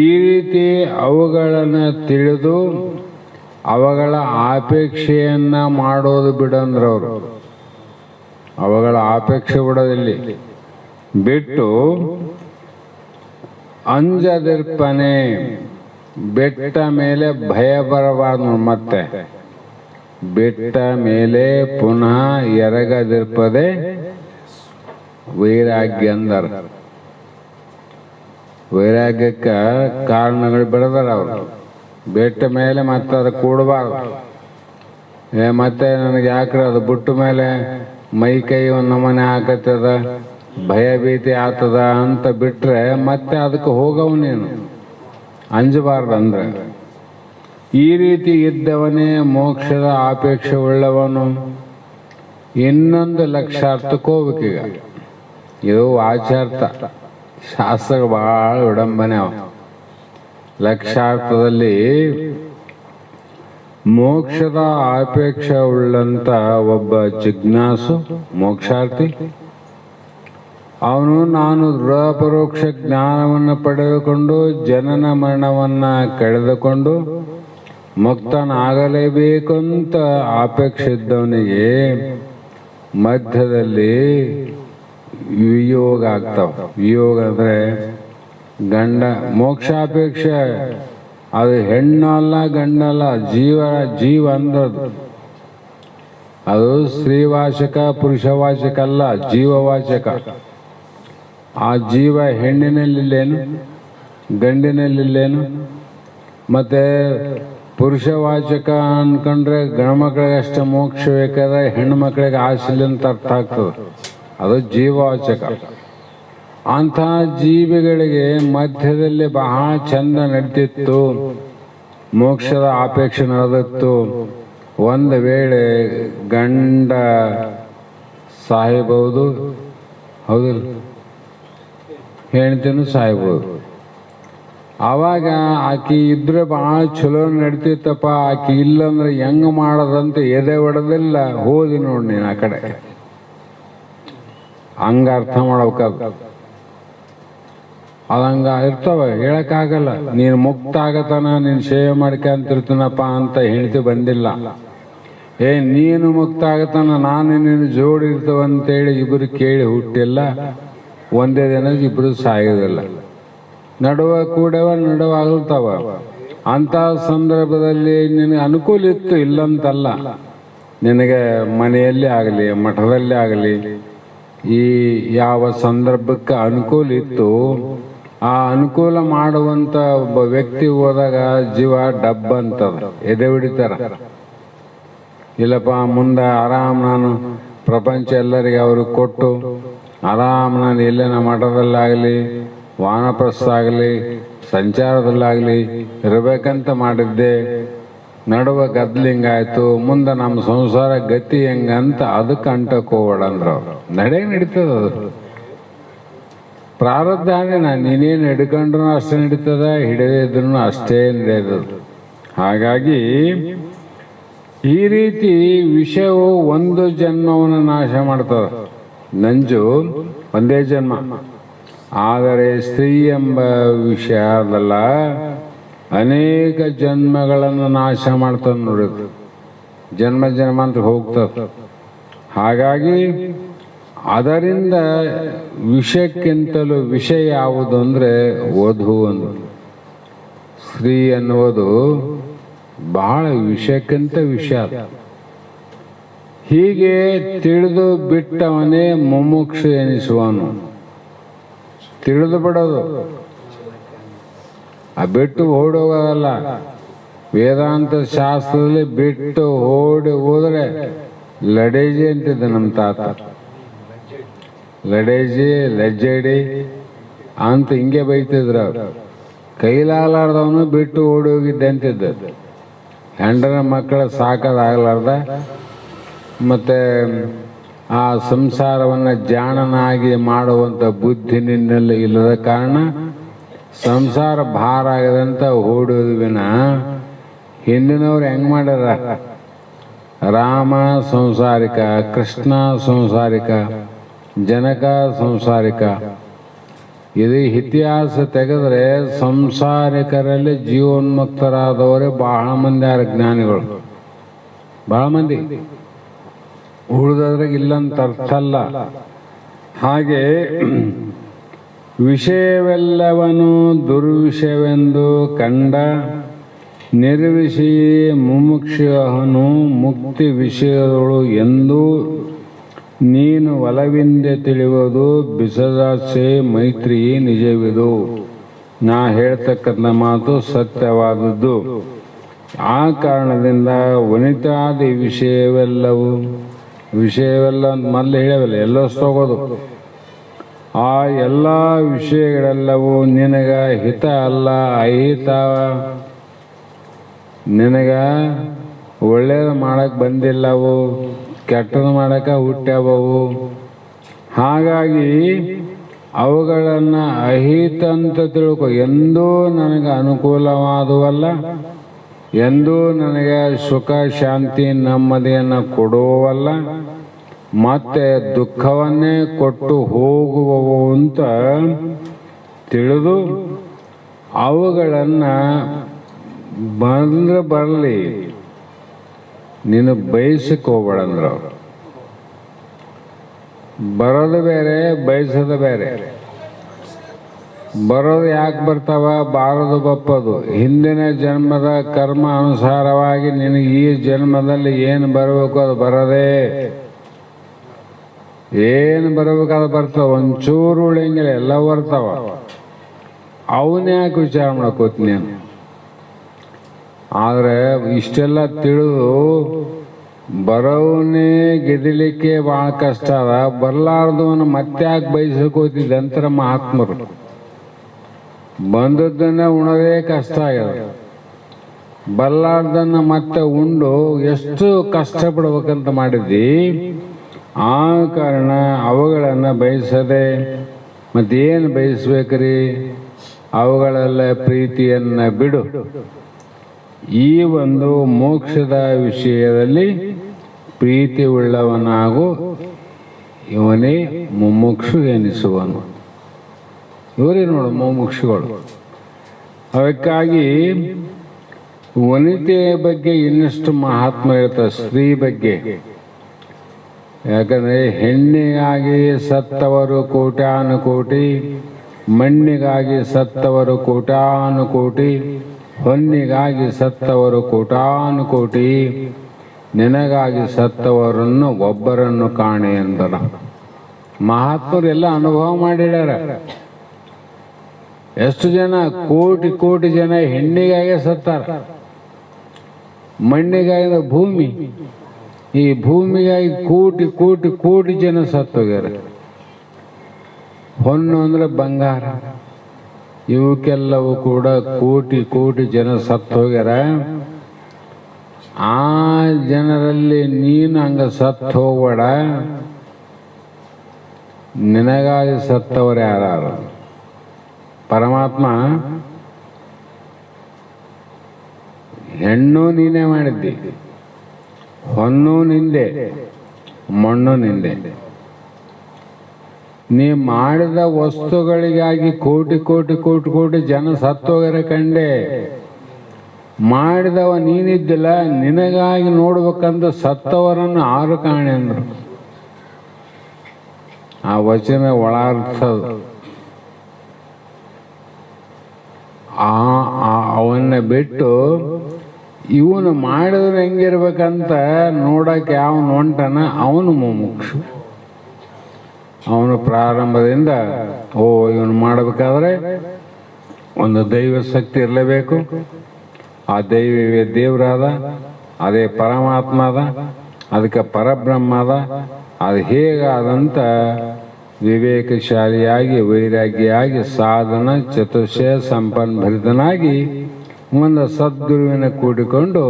ಈ ರೀತಿ ಅವುಗಳನ್ನು ತಿಳಿದು ಅವುಗಳ ಆಪೇಕ್ಷೆಯನ್ನ ಮಾಡೋದು ಬಿಡಂದ್ರವ್ರು. ಅವುಗಳ ಆಪೇಕ್ಷೆ ಬಿಡೋದಿಲ್ಲಿ ಬಿಟ್ಟು ಅಂಜದಿರ್ಪನೆ. ಬೆಟ್ಟ ಮೇಲೆ ಭಯ ಬರಬಾರ್ದು. ಮತ್ತೆ ಬೆಟ್ಟ ಮೇಲೆ ಪುನಃ ಎರಗದಿರ್ಪದೆ ವೈರಾಗ್ಯ ಅಂದರ. ವೈರಾಗ್ಯಕ್ಕೆ ಕಾರಣಗಳು ಬೆಳೆದಾರ ಅವರು. ಬೆಟ್ಟ ಮೇಲೆ ಮತ್ತೆ ಅದು ಕೂಡಬಾರ್ದು. ಮತ್ತೆ ನನಗೆ ಯಾಕ್ರೆ ಅದು ಬಿಟ್ಟ ಮೇಲೆ ಮೈ ಕೈ ಒಂದು ನಮನೆ ಹಾಕತ್ತದ, ಭಯ ಭೀತಿ ಆಗ್ತದ ಅಂತ ಬಿಟ್ರೆ ಮತ್ತೆ ಅದಕ್ಕೆ ಹೋಗವು ನೀನು. ಅಂಜಬಾರ್ದು ಅಂದ್ರೆ. ಈ ರೀತಿ ಇದ್ದವನೇ ಮೋಕ್ಷದ ಆಪೇಕ್ಷೆ ಉಳ್ಳವನು. ಇನ್ನೊಂದು ಲಕ್ಷಾರ್ಥಕ್ಕೆ ಹೋಗ್ಬೇಕೀಗ. ಇದು ವಾಚಾರ್ಥ. ಶಾಸ್ತ್ರ ಬಹಳ ವಿಡಂಬನೆ ಅವ. ಲಕ್ಷಾರ್ಥದಲ್ಲಿ ಮೋಕ್ಷದ ಅಪೇಕ್ಷೆ ಉಳ್ಳಂತ ಒಬ್ಬ ಜಿಜ್ಞಾಸು ಮೋಕ್ಷಾರ್ಥಿ ಅವನು ನಾನು ದೃಢಪರೋಕ್ಷ ಜ್ಞಾನವನ್ನು ಪಡೆದುಕೊಂಡು ಜನನ ಮರಣವನ್ನು ಕಳೆದುಕೊಂಡು ಮುಕ್ತನಾಗಲೇಬೇಕು ಅಂತ ಅಪೇಕ್ಷೆ ಇದ್ದವನಿಗೆ ಮಧ್ಯದಲ್ಲಿ ವಿಯೋಗ ಆಗ್ತಾವ. ವಿಯೋಗ ಅಂದರೆ ಗಂಡ ಮೋಕ್ಷಾಪೇಕ್ಷೆ ಅದು ಹೆಣ್ಣಲ್ಲ ಗಂಡಲ್ಲ, ಜೀವ ಅಂದ್ರದು. ಅದು ಸ್ತ್ರೀವಾಚಕ ಪುರುಷವಾಚಕ ಅಲ್ಲ, ಜೀವವಾಚಕ. ಆ ಜೀವ ಹೆಣ್ಣಿನಲ್ಲಿಲ್ಲೇನು ಗಂಡಿನಲ್ಲಿಲ್ಲೇನು? ಮತ್ತೆ ಪುರುಷವಾಚಕ ಅನ್ಕೊಂಡ್ರೆ ಗಂಡ್ಮಕ್ಳಿಗೆ ಅಷ್ಟೇ ಮೋಕ್ಷ ಬೇಕಾದ್ರೆ ಹೆಣ್ಣು ಮಕ್ಕಳಿಗೆ ಆಶಿಲ್ಲ ಅಂತ ಅರ್ಥ ಆಗ್ತದೆ. ಅದು ಜೀವವಾಚಕ. ಅಂಥ ಜೀವಿಗಳಿಗೆ ಮಧ್ಯದಲ್ಲಿ ಬಹಳ ಚಂದ ನಡೀತಿತ್ತು, ಮೋಕ್ಷದ ಅಪೇಕ್ಷೆ ನಡೆದಿತ್ತು. ಒಂದು ವೇಳೆ ಗಂಡ ಸಾಯಬಹುದು, ಹೌದಿಲ್ಲ, ಹೆಣ್ತಿನೂ ಸಾಯ್ಬೋದು. ಆವಾಗ ಆಕಿ ಇದ್ರೆ ಭಾಳ ಚಲೋ ನಡ್ತಿತ್ತಪ್ಪ, ಆಕಿ ಇಲ್ಲಂದ್ರೆ ಹೆಂಗ ಮಾಡೋದಂತ ಎದೆ ಹೊಡೆದಿಲ್ಲ, ಹೋದಿ ನೋಡಿ ನೀನು ಆ ಕಡೆ, ಹಂಗ ಅರ್ಥ ಮಾಡ್ಬೇಕಾದ. ಅದಂಗ ಇರ್ತಾವ, ಹೇಳಕ್ಕಾಗಲ್ಲ. ನೀನು ಮುಕ್ತ ಆಗತನ ನೀನು ಸೇವೆ ಮಾಡ್ಕೊಂತಿರ್ತೀನಪ್ಪ ಅಂತ ಹೆಂಡತಿ ಬಂದಿಲ್ಲ. ನೀನು ಮುಕ್ತ ಆಗತನ ನಾನು ನೀನು ಜೋಡಿ ಇರ್ತವಂತೇಳಿ ಇಬ್ಬರು ಕೇಳಿ ಹುಟ್ಟಿಲ್ಲ. ಒಂದೇ ದಿನ ಇಬ್ಬರು ಸಾಯೋದಿಲ್ಲ, ನಡುವ ಕೂಡವ ನಡುವ ಅಗಲ್ತಾವ. ಅಂಥ ಸಂದರ್ಭದಲ್ಲಿ ನಿನಗೆ ಅನುಕೂಲ ಇತ್ತು, ಇಲ್ಲಂತಲ್ಲ. ನಿನಗೆ ಮನೆಯಲ್ಲಿ ಆಗಲಿ ಮಠದಲ್ಲಿ ಆಗಲಿ ಈ ಯಾವ ಸಂದರ್ಭಕ್ಕೆ ಅನುಕೂಲ ಇತ್ತು, ಆ ಅನುಕೂಲ ಮಾಡುವಂಥ ಒಬ್ಬ ವ್ಯಕ್ತಿ ಹೋದಾಗ ಜೀವ ಡಬ್ಬ ಅಂತದ, ಎದೆ ಹೊಡಿತಾರ. ಇಲ್ಲಪ್ಪ ಮುಂದೆ ಆರಾಮ್ ನಾನು ಪ್ರಪಂಚ ಎಲ್ಲರಿಗೆ ಅವ್ರಿಗೆ ಕೊಟ್ಟು ಆರಾಮ್ ನಾನು ಎಲ್ಲೇನ ಮಠದಲ್ಲಾಗಲಿ ವಾನಪ್ರಸ್ಥ ಆಗಲಿ ಸಂಚಾರದಲ್ಲಾಗಲಿ ಇರಬೇಕಂತ ಮಾಡಿದ್ದೆ, ನಡುವ ಗದ್ಲಿಂಗಾಯ್ತು, ಮುಂದೆ ನಮ್ಮ ಸಂಸಾರ ಗತಿ ಹೆಂಗಂತ ಅದಕ್ಕೆ ಅಂಟಕ್ಕೆ ಹೋಗ್ಬೇಡ ಅಂದ್ರ ನಡೆ ನಡೀತದ. ಅದು ಪ್ರಾರಬ್ಧ ನೀನೇನು ಹಿಡ್ಕೊಂಡ್ರು ಅಷ್ಟೇ ನಡೀತದ, ಹಿಡಿದೇ ಇದ್ರು ಅಷ್ಟೇ ನಡೆಯೋದು. ಹಾಗಾಗಿ ಈ ರೀತಿ ವಿಷಯವು ಒಂದು ಜನ್ಮವನ್ನು ನಾಶ ಮಾಡ್ತದ. ನಂಜು ಒಂದೇ ಜನ್ಮ, ಆದರೆ ಸ್ತ್ರೀ ಎಂಬ ವಿಷಯ ಅದಲ್ಲ, ಅನೇಕ ಜನ್ಮಗಳನ್ನು ನಾಶ ಮಾಡ್ತದೆ ನೋಡಿ. ಜನ್ಮ ಜನ್ಮಾಂತರ ಹೋಗ್ತದೆ. ಹಾಗಾಗಿ ಅದರಿಂದ ವಿಷಯಕ್ಕಿಂತಲೂ ವಿಷಯ ಯಾವುದು ಅಂದರೆ ವಧು ಒಂದು. ಸ್ತ್ರೀ ಅನ್ನುವುದು ಬಹಳ ವಿಷಯಕ್ಕಿಂತ ವಿಷಯ. ಹೀಗೆ ತಿಳಿದು ಬಿಟ್ಟವನೇ ಮುಮುಕ್ಷು ಎನಿಸುವನು. ತಿಳಿದು ಬಿಡೋದು, ಆ ಬಿಟ್ಟು ಓಡೋಗಲ್ಲ. ವೇದಾಂತ ಶಾಸ್ತ್ರದಲ್ಲಿ ಬಿಟ್ಟು ಓಡಿ ಹೋದ್ರೆ ಲಡೇಜಿ ಅಂತಿದ್ದ ನಮ್ಮ ತಾತ. ಲಡೇಜಿ ಲಜ್ಜಡಿ ಅಂತ ಹಿಂಗೆ ಬೈತಿದ್ರು. ಕೈಲಾಗಲಾರ್ದವನು ಬಿಟ್ಟು ಓಡಿ ಹೋಗಿದ್ದೆ ಅಂತಿದ್ದ. ಹೆಂಡನ ಮಕ್ಕಳ ಸಾಕೋದಾಗಲಾರ್ದ ಮತ್ತೆ ಆ ಸಂಸಾರವನ್ನು ಜಾಣನಾಗಿ ಮಾಡುವಂಥ ಬುದ್ಧಿ ನಿನ್ನಲ್ಲಿ ಇಲ್ಲದ ಕಾರಣ ಸಂಸಾರ ಭಾರ ಆಗದಂತ ಓಡೋದ್ವಿನ ಹಿಂದಿನವ್ರು ಹೆಂಗ್ ಮಾಡ್ಯಾರ? ರಾಮ ಸಂಸಾರಿಕ, ಕೃಷ್ಣ ಸಂಸಾರಿಕ, ಜನಕ ಸಂಸಾರಿಕ. ಇದು ಇತಿಹಾಸ ತೆಗೆದ್ರೆ ಸಂಸಾರಿಕರಲ್ಲಿ ಜೀವನ್ಮುಕ್ತರಾದವರೇ ಬಹಳ ಮಂದಿ ಯಾರ ಜ್ಞಾನಿಗಳು, ಬಹಳ ಮಂದಿ. ಉಳಿದದ್ರಾಗ ಇಲ್ಲಂತ ಅರ್ಥ ಅಲ್ಲ. ಹಾಗೆ ವಿಷಯವೆಲ್ಲವನು ದುರ್ವಿಷಯವೆಂದು ಕಂಡ ನಿರ್ವಿಷಯ ಮುಮುಕ್ಷನು ಮುಕ್ತಿ ವಿಷಯಗಳು ಎಂದು ನೀನು ಒಲವಿಂದ ತಿಳಿಯುವುದು ಬಿಸದಾಸೆ ಮೈತ್ರಿ ನಿಜವಿದು. ನಾ ಹೇಳ್ತಕ್ಕಂಥ ಮಾತು ಸತ್ಯವಾದದ್ದು. ಆ ಕಾರಣದಿಂದ ವನಿತಾದಿ ವಿಷಯವೆಲ್ಲ ಮೊದಲು ಹೇಳವಿಲ್ಲ, ಎಲ್ಲಷ್ಟು ಹೋಗೋದು. ಆ ಎಲ್ಲ ವಿಷಯಗಳೆಲ್ಲವೂ ನಿನಗ ಹಿತ ಅಲ್ಲ, ಅಹಿತ. ನಿನಗ ಒಳ್ಳೇದು ಮಾಡಕ್ಕೆ ಬಂದಿಲ್ಲವು, ಕೆಟ್ಟದ್ದು ಮಾಡಕ್ಕೆ ಹುಟ್ಟ್ಯಾವವು. ಹಾಗಾಗಿ ಅವುಗಳನ್ನು ಅಹಿತ ಅಂತ ತಿಳ್ಕೊ. ಎಂದೂ ನನಗೆ ಅನುಕೂಲವಾದುವಲ್ಲ, ಎಂದೂ ನನಗೆ ಸುಖ ಶಾಂತಿ ನೆಮ್ಮದಿಯನ್ನು ಕೊಡುವವಲ್ಲ, ಮತ್ತೆ ದುಃಖವನ್ನೇ ಕೊಟ್ಟು ಹೋಗುವವು ಅಂತ ತಿಳಿದು ಅವುಗಳನ್ನು ಬಂದ್ರೆ ಬರಲಿ, ನೀನು ಬಯಸಕ್ಕೆ ಹೋಗ್ಬೇಡಂದ್ರು. ಅವರು ಬರೋದು ಬೇರೆ, ಬಯಸೋದು ಬೇರೆ. ಬರೋದು ಯಾಕೆ ಬರ್ತಾವ? ಬಾರದು ಬಪ್ಪದು. ಹಿಂದಿನ ಜನ್ಮದ ಕರ್ಮ ಅನುಸಾರವಾಗಿ ನಿನಗೆ ಈ ಜನ್ಮದಲ್ಲಿ ಏನು ಬರಬೇಕು ಅದು ಬರದೇ, ಏನು ಬರಬೇಕು ಅದು ಬರ್ತಾವ. ಒಂಚೂರು ಉಳಿಯಂಗಿಲ್ಲ, ಎಲ್ಲ ಬರ್ತಾವ. ಅವನ್ನ ಯಾಕೆ ವಿಚಾರ ಮಾಡ್ಕೋತೀನಿ ನೀನು? ಆದರೆ ಇಷ್ಟೆಲ್ಲ ತಿಳಿದು ಬರೋವನ್ನೇ ಗೆದಿಲಿಕ್ಕೆ ಭಾಳ ಕಷ್ಟ ಅದ. ಬರಲಾರ್ದವನ್ನ ಮತ್ತೆ ಯಾಕೆ ಬಯಸಕೋತಿದ್ದೆ ಅಂತರ ಮಹಾತ್ಮರು. ಬಂದದ್ದನ್ನ ಉಣದೇ ಕಷ್ಟ ಆಗ್ಯದ, ಬರಲಾರ್ದನ್ನ ಮತ್ತೆ ಉಂಡು ಎಷ್ಟು ಕಷ್ಟಪಡ್ಬೇಕಂತ ಮಾಡಿದ್ದಿ. ಆ ಕಾರಣ ಅವುಗಳನ್ನು ಬಯಸದೆ ಮತ್ತೇನು ಬಯಸ್ಬೇಕ್ರಿ? ಅವುಗಳೆಲ್ಲ ಪ್ರೀತಿಯನ್ನ ಬಿಡು. ಈ ಒಂದು ಮೋಕ್ಷದ ವಿಷಯದಲ್ಲಿ ಪ್ರೀತಿ ಉಳ್ಳವನಾಗು, ಇವನೇ ಮುಮುಕ್ಷು ಎನಿಸುವನು. ಇವರೇ ನೋಡು ಮುಮುಕ್ಷುಗಳು. ಅದಕ್ಕಾಗಿ ವನಿತೆಯ ಬಗ್ಗೆ ಇನ್ನಷ್ಟು ಮಹಾತ್ಮ ಇರ್ತಾರೆ, ಸ್ತ್ರೀ ಬಗ್ಗೆ. ಯಾಕಂದರೆ ಹೆಣ್ಣಿಗಾಗಿ ಸತ್ತವರು ಕೋಟ್ಯಾನುಕೋಟಿ, ಮಣ್ಣಿಗಾಗಿ ಸತ್ತವರು ಕೋಟ್ಯಾನುಕೋಟಿ, ಹೊನ್ನಿಗಾಗಿ ಸತ್ತವರು ಕೋಟ್ಯಾನುಕೋಟಿ, ನಿನಗಾಗಿ ಸತ್ತವರನ್ನು ಒಬ್ಬರನ್ನು ಕಾಣೆ ಎಂದರ. ಮಹಾತ್ಮರು ಎಲ್ಲ ಅನುಭವ ಮಾಡಿಡ್ಯಾರ. ಎಷ್ಟು ಜನ, ಕೋಟಿ ಕೋಟಿ ಜನ ಹೆಣ್ಣಿಗಾಗಿ ಸತ್ತಾರ. ಮಣ್ಣಿಗಾಗಿ ಭೂಮಿ, ಈ ಭೂಮಿಗಾಗಿ ಕೋಟಿ ಕೋಟಿ ಕೋಟಿ ಜನ ಸತ್ತೋಗ್ಯಾರ. ಹೊನ್ನು ಅಂದ್ರೆ ಬಂಗಾರ, ಇವಕ್ಕೆಲ್ಲವೂ ಕೂಡ ಕೋಟಿ ಕೋಟಿ ಜನ ಸತ್ತು ಹೋಗ್ಯಾರ. ಆ ಜನರಲ್ಲಿ ನೀನು ಹಂಗ ಸತ್ತು ಹೋಗ್ಬೇಡ. ನಿನಗಾಗಿ ಸತ್ತವರು ಯಾರು? ಪರಮಾತ್ಮ ಹೆಣ್ಣು ನೀನೇ ಮಾಡಿದ್ದಿ, ಹೊನ್ನು ನಿಂದೆ, ಮಣ್ಣು ನಿಂದೆ. ನೀ ಮಾಡಿದ ವಸ್ತುಗಳಿಗಾಗಿ ಕೋಟಿ ಕೋಟಿ ಕೋಟಿ ಕೋಟಿ ಜನ ಸತ್ತೋಗ್ಯಾರ ಕಂಡೆ. ಮಾಡಿದವ ನೀನಿದ್ದಿಲ್ಲ, ನಿನಗಾಗಿ ನೋಡ್ಬೇಕಂದ್ರೆ ಸತ್ತವರನ್ನು ಆರು ಕಾಣೆ ಅಂದ್ರು. ಆ ವಚನ ಒಳಾರ್ಥದು. ಅವನ್ನ ಬಿಟ್ಟು ಇವನು ಮಾಡಿದ್ರೆ ಹೆಂಗಿರ್ಬೇಕಂತ ನೋಡಕ್ಕೆ ಯಾವನು ಹೊಂಟನ ಅವನು ಮುಮುಕ್ಷು. ಅವನು ಪ್ರಾರಂಭದಿಂದ ಇವನು ಮಾಡಬೇಕಾದ್ರೆ ಒಂದು ದೈವ ಶಕ್ತಿ ಇರಲೇಬೇಕು. ಆ ದೈವವೇ ದೇವರಾದ, ಅದೇ ಪರಮಾತ್ಮ ಅದ, ಅದಕ್ಕೆ ಪರಬ್ರಹ್ಮ ಅದ. ಅದು ಹೇಗಾದಂತ ವಿವೇಕಶಾಲಿಯಾಗಿ ವೈರಾಗ್ಯಾಗಿ ಸಾಧನ ಚತುರ್ಶಯ ಸಂಪನ್ಭರಿತನಾಗಿ ಒಂದು ಸದ್ಗುರುವಿನ ಕೂಡಿಕೊಂಡು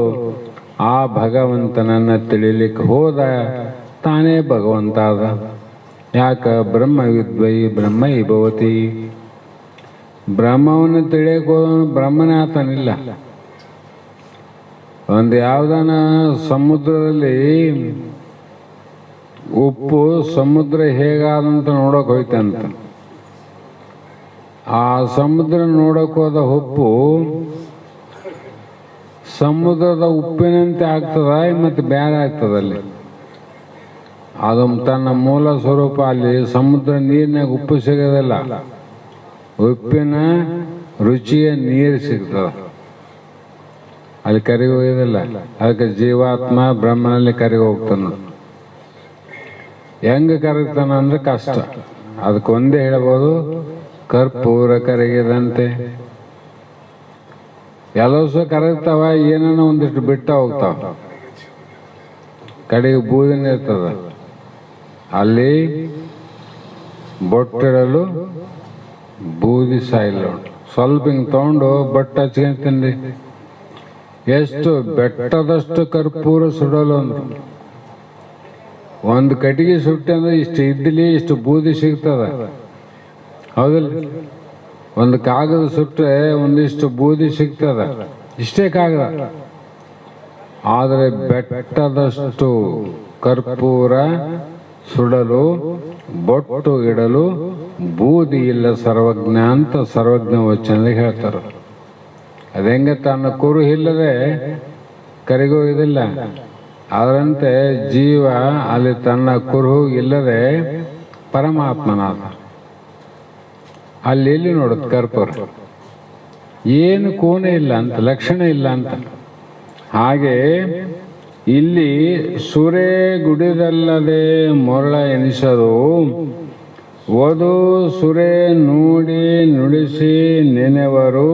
ಆ ಭಗವಂತನನ್ನು ತಿಳಿಲಿಕ್ಕೆ ಹೋದ. ತಾನೇ ಭಗವಂತ ಅದ. ಯಾಕ? ಬ್ರಹ್ಮ ವಿದ್ವೈ ಬ್ರಹ್ಮ ಭವತಿ. ಬ್ರಹ್ಮವನ್ನು ತಿಳಿಯಕ್ಕೆ ಹೋದವನು ಬ್ರಹ್ಮನೇ ಆತನಿಲ್ಲ. ಒಂದು ಯಾವುದನ ಸಮುದ್ರದಲ್ಲಿ ಉಪ್ಪು ಸಮುದ್ರ ಹೇಗಾದಂತ ನೋಡಕ್ ಹೋಯ್ತಂತ. ಆ ಸಮುದ್ರ ನೋಡಕ್ ಹೋದ ಉಪ್ಪು ಸಮುದ್ರದ ಉಪ್ಪಿನಂತೆ ಆಗ್ತದ, ಮತ್ತೆ ಬೇರೆ ಆಗ್ತದಲ್ಲಿ. ಅದು ತನ್ನ ಮೂಲ ಸ್ವರೂಪ. ಅಲ್ಲಿ ಸಮುದ್ರ ನೀರಿನಾಗ ಉಪ್ಪು ಸಿಗೋದಿಲ್ಲ, ಉಪ್ಪಿನ ರುಚಿಯ ನೀರು ಸಿಗ್ತದ, ಅಲ್ಲಿ ಕರಗಿ ಹೋಗೋದಿಲ್ಲ. ಅದಕ್ಕೆ ಜೀವಾತ್ಮ ಬ್ರಹ್ಮನಲ್ಲಿ ಕರಗಿ ಹೋಗ್ತಾನ. ಹೆಂಗ ಕರಗ್ತಾನ ಅಂದ್ರೆ ಕಷ್ಟ. ಅದಕ್ಕೆ ಒಂದೇ ಹೇಳ್ಬೋದು, ಕರ್ಪೂರ ಕರಗಿದಂತೆ. ಎಲ್ಲವೂ ಕರಗ್ತಾವ, ಏನನ್ನ ಒಂದಿಷ್ಟು ಬಿಟ್ಟ ಹೋಗ್ತಾವ, ಕಡೆಗೆ ಬೂದಿನ ಇರ್ತದ. ಅಲ್ಲಿ ಬೊಟ್ಟಿಡಲು ಬೂದಿ ಸಾಯಿಲ್ಲ ಉಂಟು. ಸ್ವಲ್ಪ ಹಿಂಗೆ ತಗೊಂಡು ಬೊಟ್ಟು ಹಚ್ಕೊಂತೀನಿ, ಎಷ್ಟು ಬೆಟ್ಟದಷ್ಟು ಕರ್ಪೂರ ಸುಡಲು ಅಂದ್ರು. ಒಂದು ಕಟ್ಟಿಗೆ ಸುಟ್ಟಿ ಅಂದ್ರೆ ಇಷ್ಟು ಇಡ್ಲಿ ಇಷ್ಟು ಬೂದಿ ಸಿಗ್ತದ. ಹೌದಿಲ್ಲ? ಒಂದು ಕಾಗದ ಸುಟ್ಟರೆ ಒಂದಿಷ್ಟು ಬೂದಿ ಸಿಗ್ತದ, ಇಷ್ಟೇ ಕಾಗದ. ಆದರೆ ಬೆಟ್ಟದಷ್ಟು ಕರ್ಪೂರ ಸುಡಲು ಬೊಟ್ಟು ಇಡಲು ಬೂದಿ ಇಲ್ಲ ಸರ್ವಜ್ಞ ಅಂತ ಸರ್ವಜ್ಞ ವಚನದಾಗ ಹೇಳ್ತಾರೆ. ಅದೆಂಗೆ ತನ್ನ ಕುರು ಇಲ್ಲದೆ ಕರಿಗೋಗಿದಿಲ್ಲ, ಅದರಂತೆ ಜೀವ ಅಲ್ಲಿ ತನ್ನ ಕುರುಹು ಇಲ್ಲದೆ ಪರಮಾತ್ಮನಾದ. ಅಲ್ಲಿ ಎಲ್ಲಿ ನೋಡುತ್ತೆ ಕರ್ಪೂರ, ಏನು ಕೋಣೆ ಇಲ್ಲ ಅಂತ, ಲಕ್ಷಣ ಇಲ್ಲ ಅಂತ. ಹಾಗೆ ಇಲ್ಲಿ ಸುರೇ ಗುಡಿದಲ್ಲದೆ ಮೊರಳ ಎನಿಸದು, ಓದು ಸುರೇ ನೋಡಿ ನುಡಿಸಿ ನೆನೆವರು,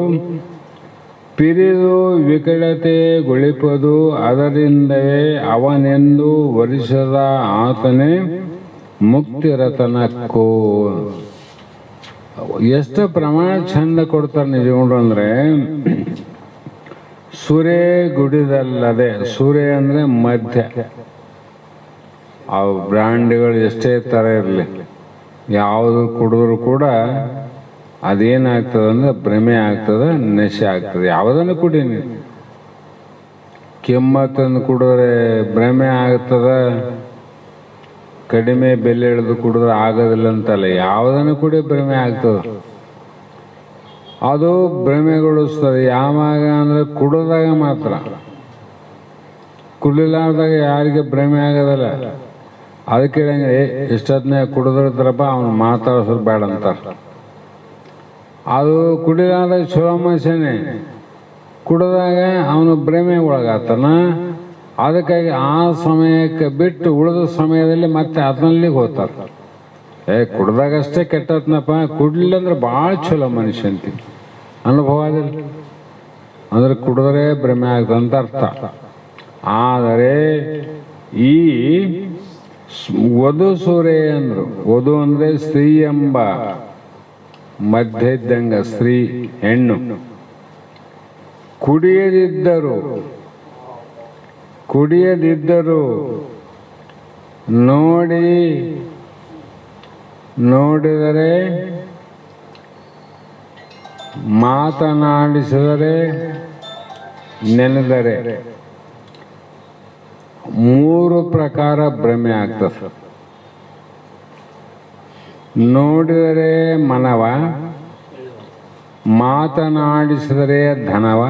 ಪಿರಿದು ವಿಕಟತೆಗೊಳಿಪದು ಅದರಿಂದವೇ ಅವನೆಂದು ವರಿಸದ ಆತನೇ ಮುಕ್ತಿರತನಕ್ಕೂ. ಎಷ್ಟು ಪ್ರಮಾಣ ಚಂದ ಕೊಡ್ತಾರೆ ನಿಜಗೊಂಡು ಅಂದ್ರೆ, ಸುರೇ ಗುಡಿದಲ್ಲದೆ, ಸುರೇ ಅಂದ್ರೆ ಮಧ್ಯ. ಅವು ಬ್ರ್ಯಾಂಡ್ಗಳು ಎಷ್ಟೇ ಥರ ಇರಲಿ, ಯಾವುದು ಕುಡಿದ್ರು ಕೂಡ ಅದೇನಾಗ್ತದೆ ಅಂದ್ರೆ ಭ್ರಮೆ ಆಗ್ತದೆ, ನಶೆ ಆಗ್ತದೆ. ಯಾವುದನ್ನು ಕುಡೀನಿ, ಕೆಮ್ಮತ್ತನ್ನು ಕುಡಿದ್ರೆ ಭ್ರಮೆ ಆಗ್ತದ, ಕಡಿಮೆ ಬೆಲೆ ಹಿಡಿದು ಕುಡಿದ್ರೆ ಆಗೋದಿಲ್ಲ ಅಂತಲ್ಲ, ಯಾವುದನ್ನು ಕುಡಿ ಭ್ರಮೆ ಆಗ್ತದೆ. ಅದು ಭ್ರಮೆಗೊಳಿಸ್ತದೆ. ಯಾವಾಗ ಅಂದ್ರೆ ಕುಡಿದಾಗ ಮಾತ್ರ, ಕುಡಿಲಾರ್ದಾಗ ಯಾರಿಗೆ ಭ್ರಮೆ ಆಗೋದಿಲ್ಲ. ಅದಕ್ಕೆ ಎಷ್ಟೊತ್ತನೇ ಕುಡಿದ್ರಪ್ಪ ಅವನು ಮಾತಾಡೋದು ಬೇಡ ಅಂತಾರೆ. ಅದು ಕುಡಿಲಾರ್ದಾಗ ಚಲೋ ಮನುಷ್ಯನೇ, ಕುಡಿದಾಗ ಅವನು ಭ್ರಮೆ ಒಳಗಾಗ್ತಾನ. ಅದಕ್ಕಾಗಿ ಆ ಸಮಯಕ್ಕೆ ಬಿಟ್ಟು ಉಳಿದ ಸಮಯದಲ್ಲಿ ಮತ್ತೆ ಅದನ್ನಲ್ಲಿಗೆ ಹೋಗ್ತಾರೆ. ಕುಡ್ದಾಗಷ್ಟೇ ಕೆಟ್ಟತ್ನಪ್ಪ, ಕುಡ್ಲಿಲ್ಲ ಅಂದ್ರೆ ಭಾಳ ಚಲೋ ಮನುಷ್ಯ ಅಂತೀವಿ. ಅನುಭವ ಅದಿಲ್ಲ ಅಂದ್ರೆ ಕುಡಿದ್ರೆ ಭ್ರಮೆ ಆಗ್ತಂತ ಅರ್ಥ. ಆದರೆ ಈ ವಧು ಸೂರೆ ಅಂದ್ರು, ವಧು ಅಂದ್ರೆ ಸ್ತ್ರೀ ಎಂಬ ಮಧ್ಯ ಇದ್ದಂಗ, ಸ್ತ್ರೀ ಹೆಣ್ಣು. ಕುಡಿಯದಿದ್ದರು ನೋಡಿದರೆ ಮಾತನಾಡಿಸಿದರೆ ನೆನೆದರೆ ಮೂರು ಪ್ರಕಾರ ಭ್ರಮೆ ಆಗ್ತದೆ. ನೋಡಿದರೆ ಮನವ, ಮಾತನಾಡಿಸಿದರೆ ಧನವ.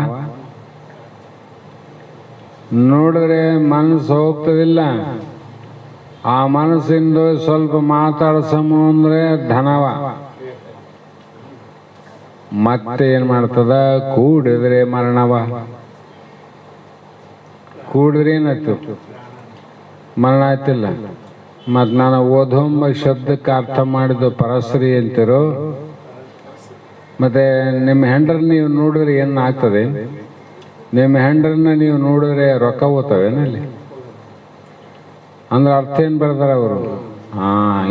ನೋಡಿದ್ರೆ ಮನಸ್ಸು ಹೋಗ್ತದಿಲ್ಲ, ಆ ಮನಸ್ಸಿಂದ ಸ್ವಲ್ಪ ಮಾತಾಡ್ಸಮು ಅಂದ್ರೆ ಧನವ. ಮತ್ತೆ ಏನ್ ಮಾಡ್ತದ, ಕೂಡಿದ್ರೆ ಮರಣವ. ಕೂಡಿದ್ರೆ ಏನಾಯ್ತು, ಮರಣ ಆಯ್ತಿಲ್ಲ. ಮತ್ ನಾನು ಓದೊಂಬ ಶಬ್ದಕ್ಕೆ ಅರ್ಥ ಮಾಡಿದ್ದು ಪರಸ್ತ್ರೀ ಅಂತಿರೋ. ಮತ್ತೆ ನಿಮ್ಮ ಹೆಂಡ್ರನ್ನ ನೀವು ನೋಡಿದ್ರೆ ಏನ್ ಆಗ್ತದೆ, ನಿಮ್ಮ ಹೆಂಡ್ರನ್ನ ನೀವು ನೋಡಿದ್ರೆ ರೊಕ್ಕ ಓದ್ತವೇನಲ್ಲಿ ಅಂದ್ರೆ ಅರ್ಥ ಏನ್ ಬರ್ದಾರ ಅವರು?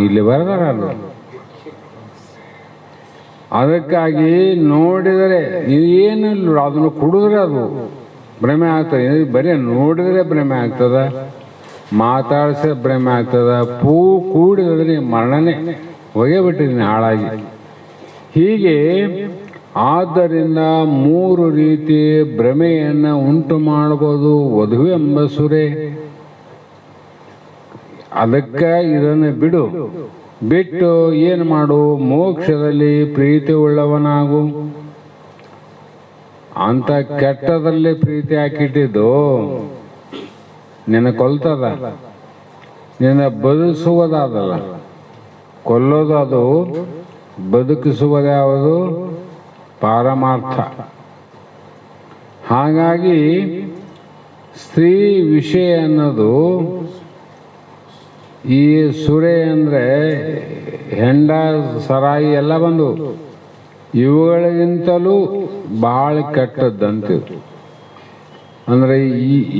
ಇಲ್ಲಿ ಬರ್ದಾರ ಅದು. ಅದಕ್ಕಾಗಿ ನೋಡಿದರೆ ಏನಿಲ್ಲ, ಅದನ್ನು ಕುಡಿದ್ರೆ ಅದು ಭ್ರಮೆ ಆಗ್ತದೆ. ಬರೀ ನೋಡಿದ್ರೆ ಭ್ರಮೆ ಆಗ್ತದ, ಮಾತಾಡಿಸಿದ್ರೆ ಭ್ರಮೆ ಆಗ್ತದ, ಕೂಡಿದ್ರೆ ಮರಣನೇ, ಹೊಗೆ ಬಿಟ್ಟಿದ್ದೀನಿ ಹಾಳಾಗಿ. ಹೀಗೆ ಆದ್ದರಿಂದ ಮೂರು ರೀತಿ ಭ್ರಮೆಯನ್ನು ಉಂಟು ಮಾಡಬಹುದು ವಧು ಎಂಬ ಸುರೆ. ಅದಕ್ಕೆ ಇದನ್ನು ಬಿಟ್ಟು ಏನು ಮಾಡು, ಮೋಕ್ಷದಲ್ಲಿ ಪ್ರೀತಿ ಉಳ್ಳವನಾಗು. ಅಂತ ಕೆಟ್ಟದಲ್ಲಿ ಪ್ರೀತಿ ಹಾಕಿಟ್ಟಿದ್ದು ನಿನ್ನ ಕೊಲ್ತದ, ನಿನ್ನ ಬದುಕಿಸುವುದಾದಲ್ಲ. ಕೊಲ್ಲೋದು ಅದು, ಬದುಕಿಸುವುದ್ಯಾವುದು ಪಾರಮಾರ್ಥ. ಹಾಗಾಗಿ ಸ್ತ್ರೀ ವಿಷಯ ಅನ್ನೋದು, ಈ ಸುರೆ ಅಂದರೆ ಹೆಂಡ ಸರಾಯಿ ಎಲ್ಲ ಬಂದು ಇವುಗಳಿಗಿಂತಲೂ ಭಾಳ ಕೆಟ್ಟದ್ದಂತೀವಿ. ಅಂದರೆ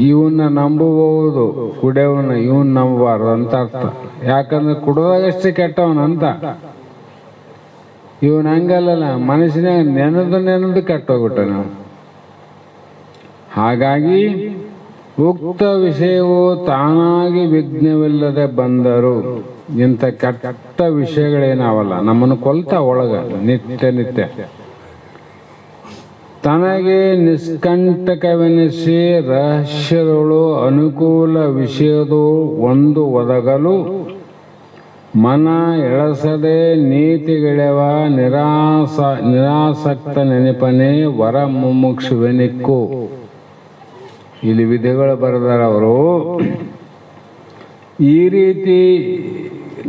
ಇವನ್ನ ನಂಬಬಹುದು, ಕುಡಿಯವನ್ನ ಇವನ್ ನಂಬಬಾರ್ದು ಅಂತ ಅರ್ಥ. ಯಾಕಂದ್ರೆ ಕುಡಿದಾಗಷ್ಟೇ ಕೆಟ್ಟವನಂತ. ಇವನ್ ಹಂಗಲ್ಲ, ಮನಸ್ಸಿನಾಗ ನೆನೆದು ಕೆಟ್ಟೋಗ್ಬಿಟ್ಟ ನಾವು. ಹಾಗಾಗಿ ಉಕ್ತ ವಿಷಯವು ತಾನಾಗಿ ವಿಘ್ನವಿಲ್ಲದೆ ಬಂದರು. ಇಂಥ ಕೆಟ್ಟ ವಿಷಯಗಳೇನಾವಲ್ಲ, ನಮ್ಮನ್ನು ಕೊಲ್ತಾ ಒಳಗ ನಿತ್ಯ ನಿತ್ಯ. ತನಗೆ ನಿಷ್ಕಂಟಕವೆನಿಸಿ ರಹಸ್ಯದಳು ಅನುಕೂಲ ವಿಷಯದು ಒಂದು ಒದಗಲು ಮನ ಎಳಸದೆ ನೀತಿಗೆಳೆವ ನಿರಾಸಕ್ತ ನೆನಪನೆ ವರ ಮುಮುಕ್ಷುವೆನಿಕ್ಕು. ಇಲ್ಲಿ ವಿಧಿಗಳು ಬರೆದಾರ ಅವರು. ಈ ರೀತಿ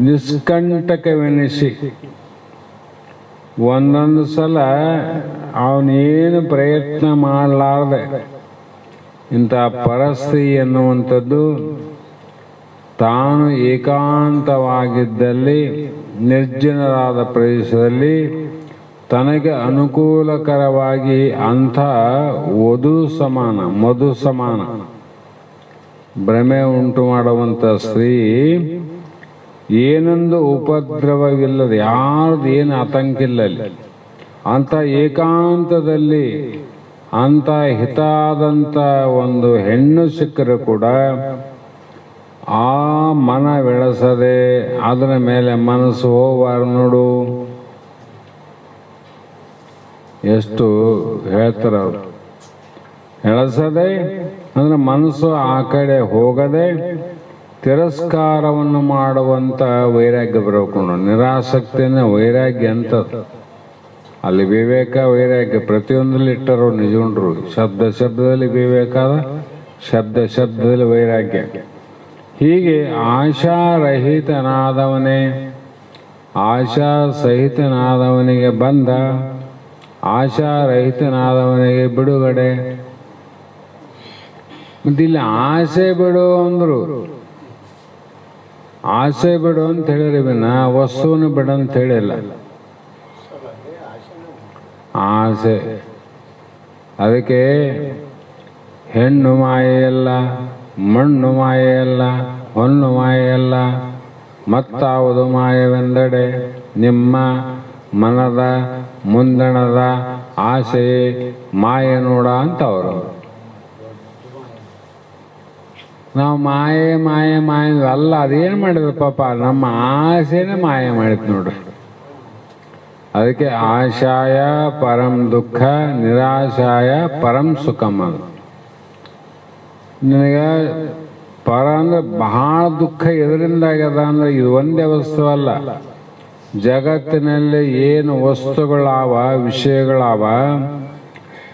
ನಿಷ್ಕಂಟಕವೆನಿಸಿ ಒಂದೊಂದು ಸಲ ಅವನೇನು ಪ್ರಯತ್ನ ಮಾಡಲಾರ್ದೆ ಇಂಥ ಪರಸ್ತ್ರೀ ಎನ್ನುವಂಥದ್ದು ತಾನು ಏಕಾಂತವಾಗಿದ್ದಲ್ಲಿ ನಿರ್ಜನರಾದ ಪ್ರದೇಶದಲ್ಲಿ ತನಗೆ ಅನುಕೂಲಕರವಾಗಿ ಅಂಥ ಮಧು ಸಮಾನ ಭ್ರಮೆ ಉಂಟು ಮಾಡುವಂಥ ಸ್ತ್ರೀ ಏನೊಂದು ಉಪದ್ರವವಿಲ್ಲದೆ ಯಾರ್ದು ಏನು ಆತಂಕ ಇಲ್ಲ ಅಲ್ಲಿ. ಅಂಥ ಏಕಾಂತದಲ್ಲಿ ಅಂಥ ಹಿತಾದಂಥ ಒಂದು ಹೆಣ್ಣು ಸಿಕ್ಕರೂ ಕೂಡ ಆ ಮನವೆಳಸದೆ ಅದರ ಮೇಲೆ ಮನಸ್ಸು ಹೋಗುವಾರ ನೋಡು. ಎಷ್ಟು ಹೇಳ್ತಾರೆ ಅವರು. ಎಳಸದೆ ಅಂದ್ರೆ ಮನಸ್ಸು ಆ ಕಡೆ ಹೋಗದೆ ತಿರಸ್ಕಾರವನ್ನು ಮಾಡುವಂತ ವೈರಾಗ್ಯ ಬರಬೇಕು. ನಿರಾಸಕ್ತಿನ ವೈರಾಗ್ಯ ಅಂತದ್ದು. ಅಲ್ಲಿ ವಿವೇಕ ವೈರಾಗ್ಯ ಪ್ರತಿಯೊಂದಲ್ಲಿ ಇಟ್ಟರು ನಿಜಗೊಂಡ್ರು. ಶಬ್ದದಲ್ಲಿ ವಿವೇಕ, ಶಬ್ದದಲ್ಲಿ ವೈರಾಗ್ಯ. ಹೀಗೆ ಆಶಾಸಹಿತನಾದವನಿಗೆ ಬಂದ, ಆಶಾರಹಿತನಾದವನಿಗೆ ಬಿಡುಗಡೆ. ಮತ್ತಿಲ್ಲಿ ಆಸೆ ಬಿಡು ಅಂದ್ರು. ಆಸೆ ಬಿಡು ಅಂತ ಹೇಳಿರಿ ವಿನ ವಸ್ತುವನ್ನು ಬಿಡು ಅಂತ ಹೇಳಿಲ್ಲ. ಆಸೆ, ಅದಕ್ಕೆ ಹೆಣ್ಣು ಮಾಯೆಯಲ್ಲ, ಮಣ್ಣು ಮಾಯೆಯಲ್ಲ, ಹೊನ್ನು ಮಾಯೆಯಲ್ಲ, ಮತ್ತಾವುದು ಮಾಯವೆಂದಡೆ ನಿಮ್ಮ ಮನದ ಮುಂದಣದ ಆಸೆ ಮಾಯೆ ನೋಡ ಅಂತ ಅವರು. ನಾವು ಮಾಯೆ ಮಾಯೆ ಮಾಯ ಅಲ್ಲ, ಅದೇನು ಮಾಡಿದ್ರು ಪಾಪ, ನಮ್ಮ ಆಸೆನೇ ಮಾಯ ಮಾಡಿತ್ತು ನೋಡ್ರಿ. ಅದಕ್ಕೆ ಆಶಾಯ ಪರಂ ದುಃಖ, ನಿರಾಶಾಯ ಪರಂ ಸುಖಂ. ಅದು ನಿನಗೆ ಪರ ಅಂದ್ರೆ ಬಹಳ ದುಃಖ ಎದರಿಂದಾಗ್ಯದ ಅಂದ್ರೆ ಇದು ಒಂದೇ ವಸ್ತು ಅಲ್ಲ. ಜಗತ್ತಿನಲ್ಲಿ ಏನು ವಸ್ತುಗಳಾವ, ವಿಷಯಗಳಾವ,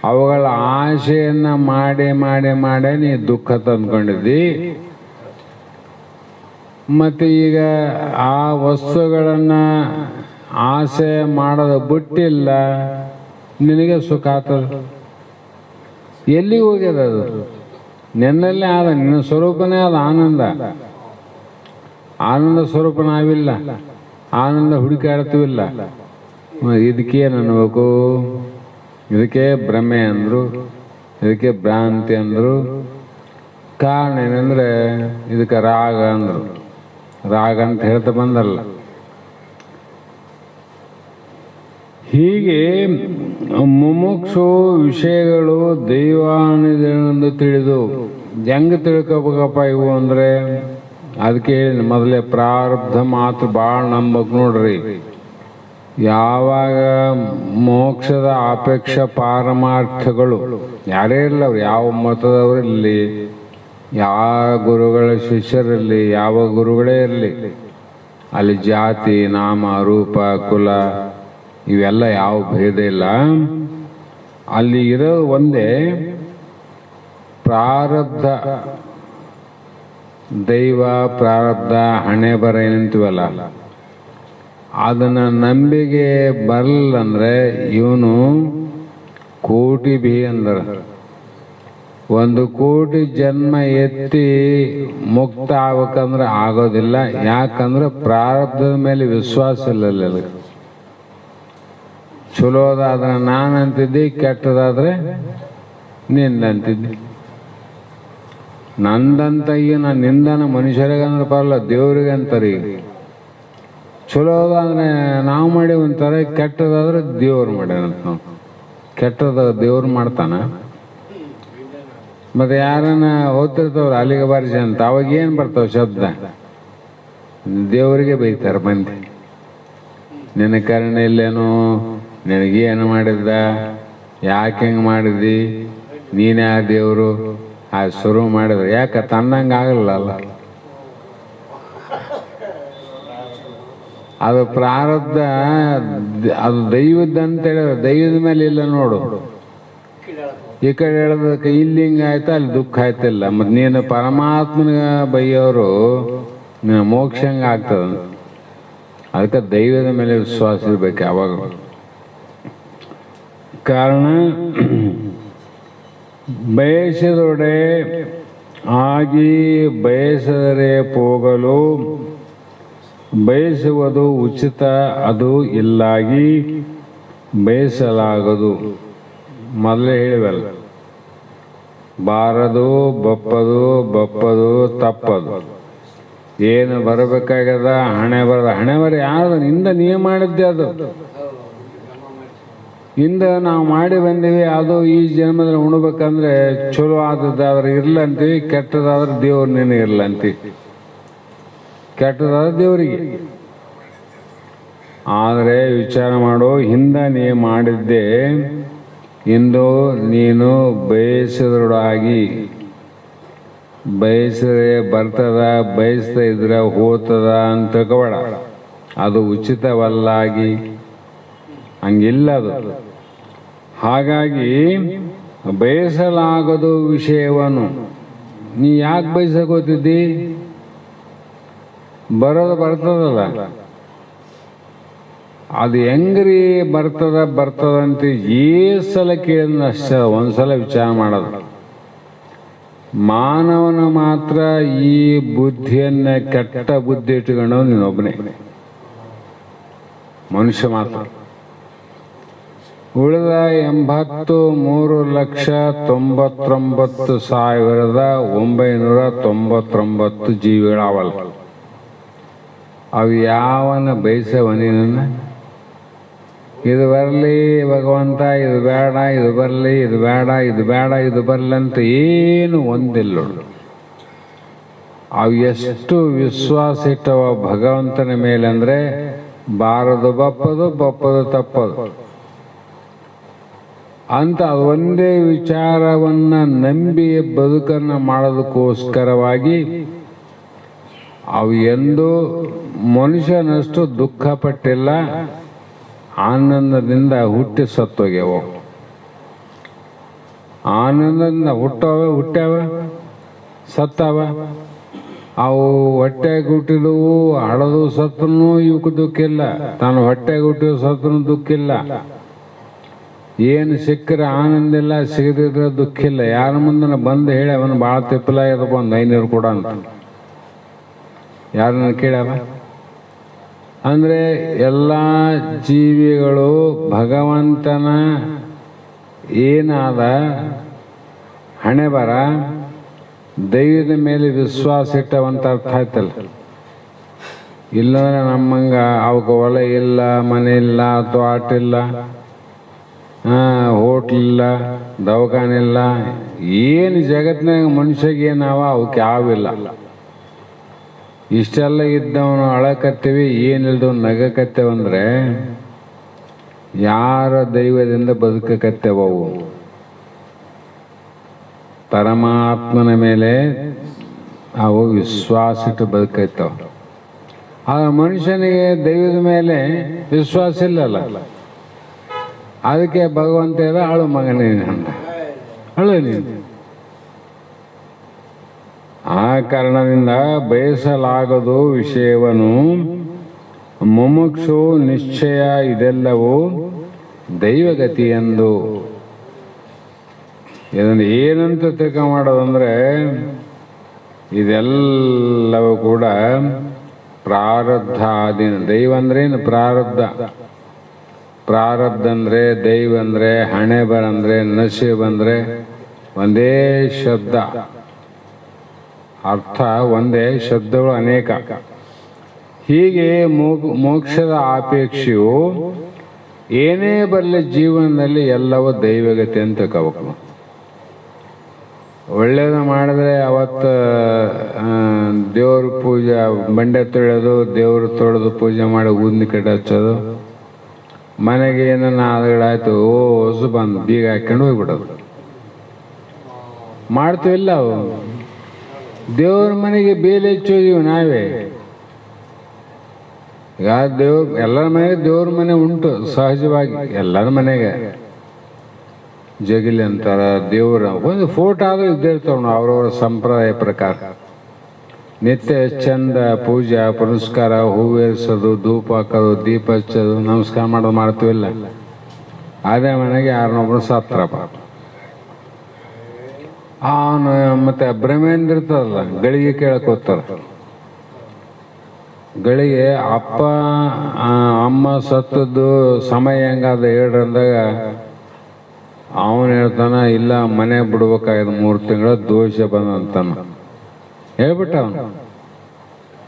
ಅವುಗಳ ಆಶೆಯನ್ನ ಮಾಡಿ ಮಾಡಿ ಮಾಡಿ ನೀ ದುಃಖ ತಂದ್ಕೊಂಡಿದ್ದಿ. ಮತ್ತೆ ಈಗ ಆ ವಸ್ತುಗಳನ್ನ ಆಸೆ ಮಾಡೋದು ಬಿಟ್ಟಿಲ್ಲ, ನಿನಗೆ ಸುಖ ಆಗ್ತದ. ಎಲ್ಲಿ ಹೋಗ್ಯದ ಅದು? ನಿನ್ನಲ್ಲೇ ಆದ, ನಿನ್ನ ಸ್ವರೂಪನೇ ಆದ ಆನಂದ. ಆನಂದ ಸ್ವರೂಪ ನಾವಿಲ್ಲ, ಆನಂದ ಹುಡುಕಾಡ್ತೀವಿಲ್ಲ. ಇದಕ್ಕೇನು ಅನ್ಬೇಕು? ಇದಕ್ಕೆ ಭ್ರಮೆ ಅಂದರು, ಇದಕ್ಕೆ ಭ್ರಾಂತಿ ಅಂದರು. ಕಾರಣ ಏನಂದ್ರೆ ಇದಕ್ಕೆ ರಾಗ ಅಂದರು. ರಾಗ ಅಂತ ಹೇಳ್ತಾ ಬಂದಲ್ಲ. ಹೀಗೆ ಮುಮುಕ್ಷು ವಿಷಯಗಳು ದೈವಾನುಗ್ರಹದಿಂದ ತಿಳಿದು ಹೆಂಗೆ ತಿಳ್ಕೊಬೇಕಪ್ಪ ಇವು ಅಂದ್ರೆ, ಅದಕ್ಕೆ ಹೇಳಿ ಮೊದಲೇ ಪ್ರಾರಬ್ಧ ಮಾತು ಭಾಳ ನಂಬಕ್ ನೋಡ್ರಿ. ಯಾವಾಗ ಮೋಕ್ಷದ ಅಪೇಕ್ಷ ಪಾರಮಾರ್ಥಗಳು ಯಾರೇ ಇರಲಿ, ಅವ್ರು ಯಾವ ಮತದವರು ಇರಲಿ, ಯಾವ ಗುರುಗಳ ಶಿಷ್ಯರಿರಲಿ, ಯಾವ ಗುರುಗಳೇ ಇರಲಿ, ಅಲ್ಲಿ ಜಾತಿ ನಾಮ ರೂಪ ಕುಲ ಇವೆಲ್ಲ ಯಾವ ಭೇದ ಇಲ್ಲ. ಅಲ್ಲಿ ಇರೋ ಒಂದೇ ಪ್ರಾರಬ್ಧ, ದೈವ ಪ್ರಾರಬ್ಧ ಹಣೆ ಬರ ಏನಂತೀವಲ್ಲ, ಅದನ್ನ ನಂಬಿಕೆ ಬರಲಿಲ್ಲ ಅಂದ್ರೆ ಇವನು ಕೋಟಿ ಬಿ ಅಂದ್ರ 1 ಕೋಟಿ ಜನ್ಮ ಎತ್ತಿ ಮುಕ್ತ ಆಗ್ಬೇಕಂದ್ರೆ ಆಗೋದಿಲ್ಲ. ಯಾಕಂದ್ರೆ ಪ್ರಾರಬ್ಧದ ಮೇಲೆ ವಿಶ್ವಾಸ ಇಲ್ಲ. ಅದಕ್ಕೆ ಚಲೋದಾದ್ರೆ ನಾನು ಅಂತಿದ್ದಿ, ಕೆಟ್ಟದಾದ್ರೆ ನಿಂದಂತಿದ್ದಿ. ನಂದಂತ ಈಗ ನಾನು ನಿಂದನ ಮನುಷ್ಯರಿಗಂದ್ರೆ ಬರಲ್ಲ, ದೇವ್ರಿಗೆ ಅಂತಾರೆ. ಈಗ ಚಲೋದಾದ್ರೆ ನಾವು ಮಾಡಿ ಒಂಥರ, ಕೆಟ್ಟದಾದ್ರೆ ದೇವ್ರು ಮಾಡ್ಯಾನಂತ. ನಾವು ಕೆಟ್ಟದ ದೇವ್ರು ಮಾಡ್ತಾನ? ಮತ್ತೆ ಯಾರನ್ನ ಓದ್ತಿರ್ತವ್ರು ಅಲ್ಲಿಗೆ ಬಾರಿಸಿ ಅಂತ, ಅವಾಗ ಏನು ಬರ್ತಾವ ಶಬ್ದ? ದೇವರಿಗೆ ಬೈತಾರೆ ಮಂದಿ. ನಿನ್ನ ಕರುಣೆ ಇಲ್ಲೇನು, ನಿನಗೇನು ಮಾಡಿದ್ದ, ಯಾಕೆ ಹೆಂಗೆ ಮಾಡಿದ್ದಿ, ನೀನೇ ಆ ದೇವರು ಆ ಶುರು ಮಾಡಿದ್ರೆ ಯಾಕೆ ತನ್ನಂಗೆ ಆಗಲ್ಲ. ಅದು ಪ್ರಾರಬ್ಧ, ಅದು ದೈವದ್ದಂತ ಹೇಳಿದ್ರೆ ದೈವದ ಮೇಲೆ ಇಲ್ಲ ನೋಡು. ಈ ಕಡೆ ಹೇಳೋದಕ್ಕೆ ಇಲ್ಲಿ ಹಿಂಗೆ ಆಯ್ತಾ ಅಲ್ಲಿ ದುಃಖ ಆಯ್ತಿಲ್ಲ. ಮತ್ತು ನೀನು ಪರಮಾತ್ಮನ ಬೈಯೋರು ಮೋಕ್ಷ ಹಂಗೆ ಆಗ್ತದ. ಅದಕ್ಕೆ ದೈವದ ಮೇಲೆ ವಿಶ್ವಾಸ ಇರ್ಬೇಕು ಯಾವಾಗ. ಕಾರಣ ಬಯಸಿದೊಡೆ ಆಗಿ ಬಯಸಿದರೆ ಹೋಗಲು ಬಯಸುವುದು ಉಚಿತ, ಅದು ಇಲ್ಲಾಗಿ ಬಯಸಲಾಗದು. ಮೊದಲೇ ಹೇಳಿವಲ್ಲ, ಬಾರದು ಬಪ್ಪದು ಬಪ್ಪದು ತಪ್ಪದು. ಏನು ಬರಬೇಕಾಗ್ಯದ ಹಣೆ ಬರದ, ಹಣೆ ಬರ ಯಾರು ಇಂದ ನೀ ಮಾಡಿದ್ದೆ, ಅದು ಇಂದ ನಾವು ಮಾಡಿ ಬಂದೀವಿ. ಅದು ಈ ಜನ್ಮದಲ್ಲಿ ಉಣ್ಬೇಕಂದ್ರೆ ಚಲೋ ಆದದ್ದಾದ್ರೆ ಇರ್ಲಂತೀವಿ, ಕೆಟ್ಟದಾದ್ರೆ ದೇವ್ರು ನಿನಗೆ ಇರ್ಲಂತೀವಿ. ಕೆಟ್ಟದಾದ್ರೆ ದೇವರಿಗೆ. ಆದರೆ ವಿಚಾರ ಮಾಡೋ, ಹಿಂದೆ ನೀ ಮಾಡಿದ್ದೆ, ಇಂದು ನೀನು ಬಯಸಿದೊಡಾಗಿ ಬಯಸಿದ್ರೆ ಬರ್ತದ, ಬಯಸ್ತಾ ಇದ್ರೆ ಹೋಗ್ತದ ಅಂತ ತಿಳ್ಕೊಬೇಡ. ಅದು ಉಚಿತವಲ್ಲಾಗಿ ಹಂಗಿಲ್ಲ ಅದು. ಹಾಗಾಗಿ ಬಯಸಲಾಗದು ವಿಷಯವನ್ನು ನೀ ಯಾಕೆ ಬಯಸಕೋತಿದ್ದಿ? ಬರೋದು ಬರ್ತದಲ್ಲ, ಅದು ಹೆಂಗ್ರಿ ಬರ್ತದಂತ ಸಲ ಕೇಳಿದ ಅಷ್ಟೇ, ಒಂದ್ಸಲ ವಿಚಾರ ಮಾಡೋದು. ಮಾನವನ ಮಾತ್ರ ಈ ಬುದ್ಧಿಯನ್ನ ಕೆಟ್ಟ ಬುದ್ಧಿ ಇಟ್ಕೊಂಡು ನೀನೊಬ್ಬನೇ ಮನುಷ್ಯ ಮಾತ್ರ. ಉಳಿದ 83,99,999 ಜೀವಿಗಳಾವಲ್ಲ. ಅವು ಯಾವನ ಬಯಸವನಿನ ಇದು ಬರಲಿ ಭಗವಂತ, ಇದು ಬೇಡ, ಇದು ಬರಲಿ, ಇದು ಬೇಡ, ಇದು ಬೇಡ, ಇದು ಬರಲಿ ಅಂತ ಏನು ಒಂದಿಲ್ಲ. ಅವು ಎಷ್ಟು ವಿಶ್ವಾಸ ಇಟ್ಟವ ಭಗವಂತನ ಮೇಲೆ ಅಂದರೆ, ಬಾರದು ಬಪ್ಪದು ಬಪ್ಪದು ತಪ್ಪದು ಅಂತ ಅದು ಒಂದೇ ವಿಚಾರವನ್ನ ನಂಬಿ ಬದುಕನ್ನು ಮಾಡೋದಕ್ಕೋಸ್ಕರವಾಗಿ ಅವು ಎಂದೂ ಮನುಷ್ಯನಷ್ಟು ದುಃಖ ಪಟ್ಟಿಲ್ಲ. ಆನಂದದಿಂದ ಹುಟ್ಟಿ ಸತ್ತೋಗ್ಯವು. ಆನಂದದಿಂದ ಹುಟ್ಟ್ಯಾವ ಸತ್ತಾವ. ಅವು ಹೊಟ್ಟೆಗೆ ಹುಟ್ಟಿದವು, ಹಳದು ಸತ್ತನು ಇವಕ್ಕೆ ದುಃಖ ಇಲ್ಲ. ತಾನು ಹೊಟ್ಟೆಗೆ ಹುಟ್ಟಿದ ಸತ್ತನು ದುಃಖ ಇಲ್ಲ. ಏನು ಸಿಕ್ಕರೆ ಆನಂದ ಇಲ್ಲ, ಸಿಗದಿದ್ರೆ ದುಃಖ ಇಲ್ಲ. ಯಾರ ಮುಂದೆ ಬಂದು ಹೇಳಿ ಅವನು ಭಾಳ ತಿಪ್ಪಲಾಗ್ಯದ, ಬಂದು 500 ಕೊಡ ಅಂತ ಯಾರನ್ನ ಕೇಳ್ಯಾವ? ಅಂದರೆ ಎಲ್ಲ ಜೀವಿಗಳು ಭಗವಂತನ ಏನಾದ ಹಣೆ ಬರ ದೈವದ ಮೇಲೆ ವಿಶ್ವಾಸ ಇಟ್ಟವಂತ ಅರ್ಥ ಆಯ್ತಲ್ಲ. ಇಲ್ಲಂದ್ರೆ ನಮ್ಮಂಗ ಅವಕ್ಕೆ ಹೊಲ ಇಲ್ಲ, ಮನೆ ಇಲ್ಲ, ತೋಟ ಇಲ್ಲ, ಹೋಟ್ಲಿಲ್ಲ, ದವಾಖಾನೆ ಇಲ್ಲ, ಏನು ಜಗತ್ತಿನಾಗ ಮನುಷ್ಯಗೆ ಏನಾವ ಅವಕ್ಕೆ ಯಾವಿಲ್ಲ. ಇಷ್ಟೆಲ್ಲ ಇದ್ದವನು ಅಳಕತ್ತೀವಿ, ಏನಿಲ್ದವನು ನಗಕತ್ತೇವಂದ್ರೆ ಯಾರ ದೈವದಿಂದ ಬದುಕಕತ್ತೇವವು? ಪರಮಾತ್ಮನ ಮೇಲೆ ಅವು ವಿಶ್ವಾಸ ಇಟ್ಟು ಬದುಕೈತವ. ಆಗ ಮನುಷ್ಯನಿಗೆ ದೈವದ ಮೇಲೆ ವಿಶ್ವಾಸ ಇಲ್ಲಲ್ಲ. ಅದಕ್ಕೆ ಭಗವಂತ ಇದ ಅಳು ಮಗನೇ ಅಂತ ಅಳು ನೀನು. ಆ ಕಾರಣದಿಂದ ಬಯಸಲಾಗದು ವಿಷಯವನ್ನು ಮುಮುಕ್ಷು ನಿಶ್ಚಯ ಇದೆಲ್ಲವೂ ದೈವಗತಿ ಎಂದು. ಇದನ್ನು ಏನಂತ ತಿಳ್ಕ ಮಾಡೋದಂದ್ರೆ, ಇದೆಲ್ಲವೂ ಕೂಡ ಪ್ರಾರಬ್ಧ ಅಧೀನ. ದೈವ ಅಂದ್ರೆ ಏನು? ಪ್ರಾರಬ್ಧ. ಪ್ರಾರಬ್ಧ ಅಂದ್ರೆ ದೈವ ಅಂದ್ರೆ ಹಣೆ ಬರಂದ್ರೆ ನಸೀಬ್ ಅಂದ್ರೆ ಒಂದೇ ಶಬ್ದ, ಅರ್ಥ ಒಂದೇ, ಶಬ್ದಗಳು ಅನೇಕ. ಹೀಗೆ ಮೋಕ್ಷದ ಅಪೇಕ್ಷೆಯು ಏನೇ ಬರಲಿ ಜೀವನದಲ್ಲಿ ಎಲ್ಲವೂ ದೈವಗತಿ ಅಂತ ತಿಳ್ಕೋಬೇಕು. ಒಳ್ಳೇದು ಮಾಡಿದ್ರೆ ಅವತ್ತು ದೇವ್ರ ಪೂಜೆ ಬಂಡೆ ತೊಳೆಯೋದು, ದೇವ್ರು ತೊಳೆದು ಪೂಜೆ ಮಾಡಿ ಊದಿನ ಕಡ್ಡಿ ಹಚ್ಚೋದು, ಮನೆಗೆ ಏನನ್ನ ಆದಗಳಾಯ್ತು ಹೊಸು ಬಂದು ಬೀಗ ಹಾಕೊಂಡು ಹೋಗ್ಬಿಡೋದು ಮಾಡ್ತೀವಿಲ್ಲ. ಅವು ದೇವ್ರ ಮನೆಗೆ ಬೇಲೆ ಹಚ್ಚೋದೀವಿ ನಾವೇ. ಈಗ ಎಲ್ಲರ ಮನೆಗೆ ದೇವ್ರ ಮನೆ ಉಂಟು ಸಹಜವಾಗಿ, ಎಲ್ಲರ ಮನೆಗೆ ಜಗಿಲಿ ಅಂತಾರ, ದೇವ್ರ ಒಂದು ಫೋಟೋ ಆದ್ರೂ ಇದ್ದೇ ಇರ್ತಾವ ಅವ್ರವ್ರ ಸಂಪ್ರದಾಯ ಪ್ರಕಾರ. ನಿತ್ಯ ಚಂದ ಪೂಜಾ ಪುನಸ್ಕಾರ, ಹೂವೇರಿಸೋದು, ಧೂಪ ಹಾಕೋದು, ದೀಪ ಹಚ್ಚೋದು, ನಮಸ್ಕಾರ ಮಾಡೋದು ಮಾಡ್ತೀವಿಲ್ಲ. ಅದೇ ಮನೆಗೆ ಯಾರನ್ನೊಬ್ರು ಸತ್ರಪ್ಪ, ಅವನು ಮತ್ತೆ ಭ್ರಮೇಂದ್ರ ಇರ್ತದಲ್ಲ, ಗಳಿಗೆ ಕೇಳಕ್ ಹೋಗ್ತಾರ. ಗಳಿಗೆ ಅಪ್ಪ ಅಮ್ಮ ಸತ್ತದ್ದು ಸಮಯ ಹೆಂಗಾದ ಹೇಳ್ರಂದಾಗ ಅವನು ಹೇಳ್ತಾನ, ಇಲ್ಲ ಮನೆ ಬಿಡ್ಬೇಕಾಗಿದ್ದು 3 ತಿಂಗಳ ದೋಷ ಬಂದಂತಾನ ಹೇಳ್ಬಿಟ್ಟ. ಅವನು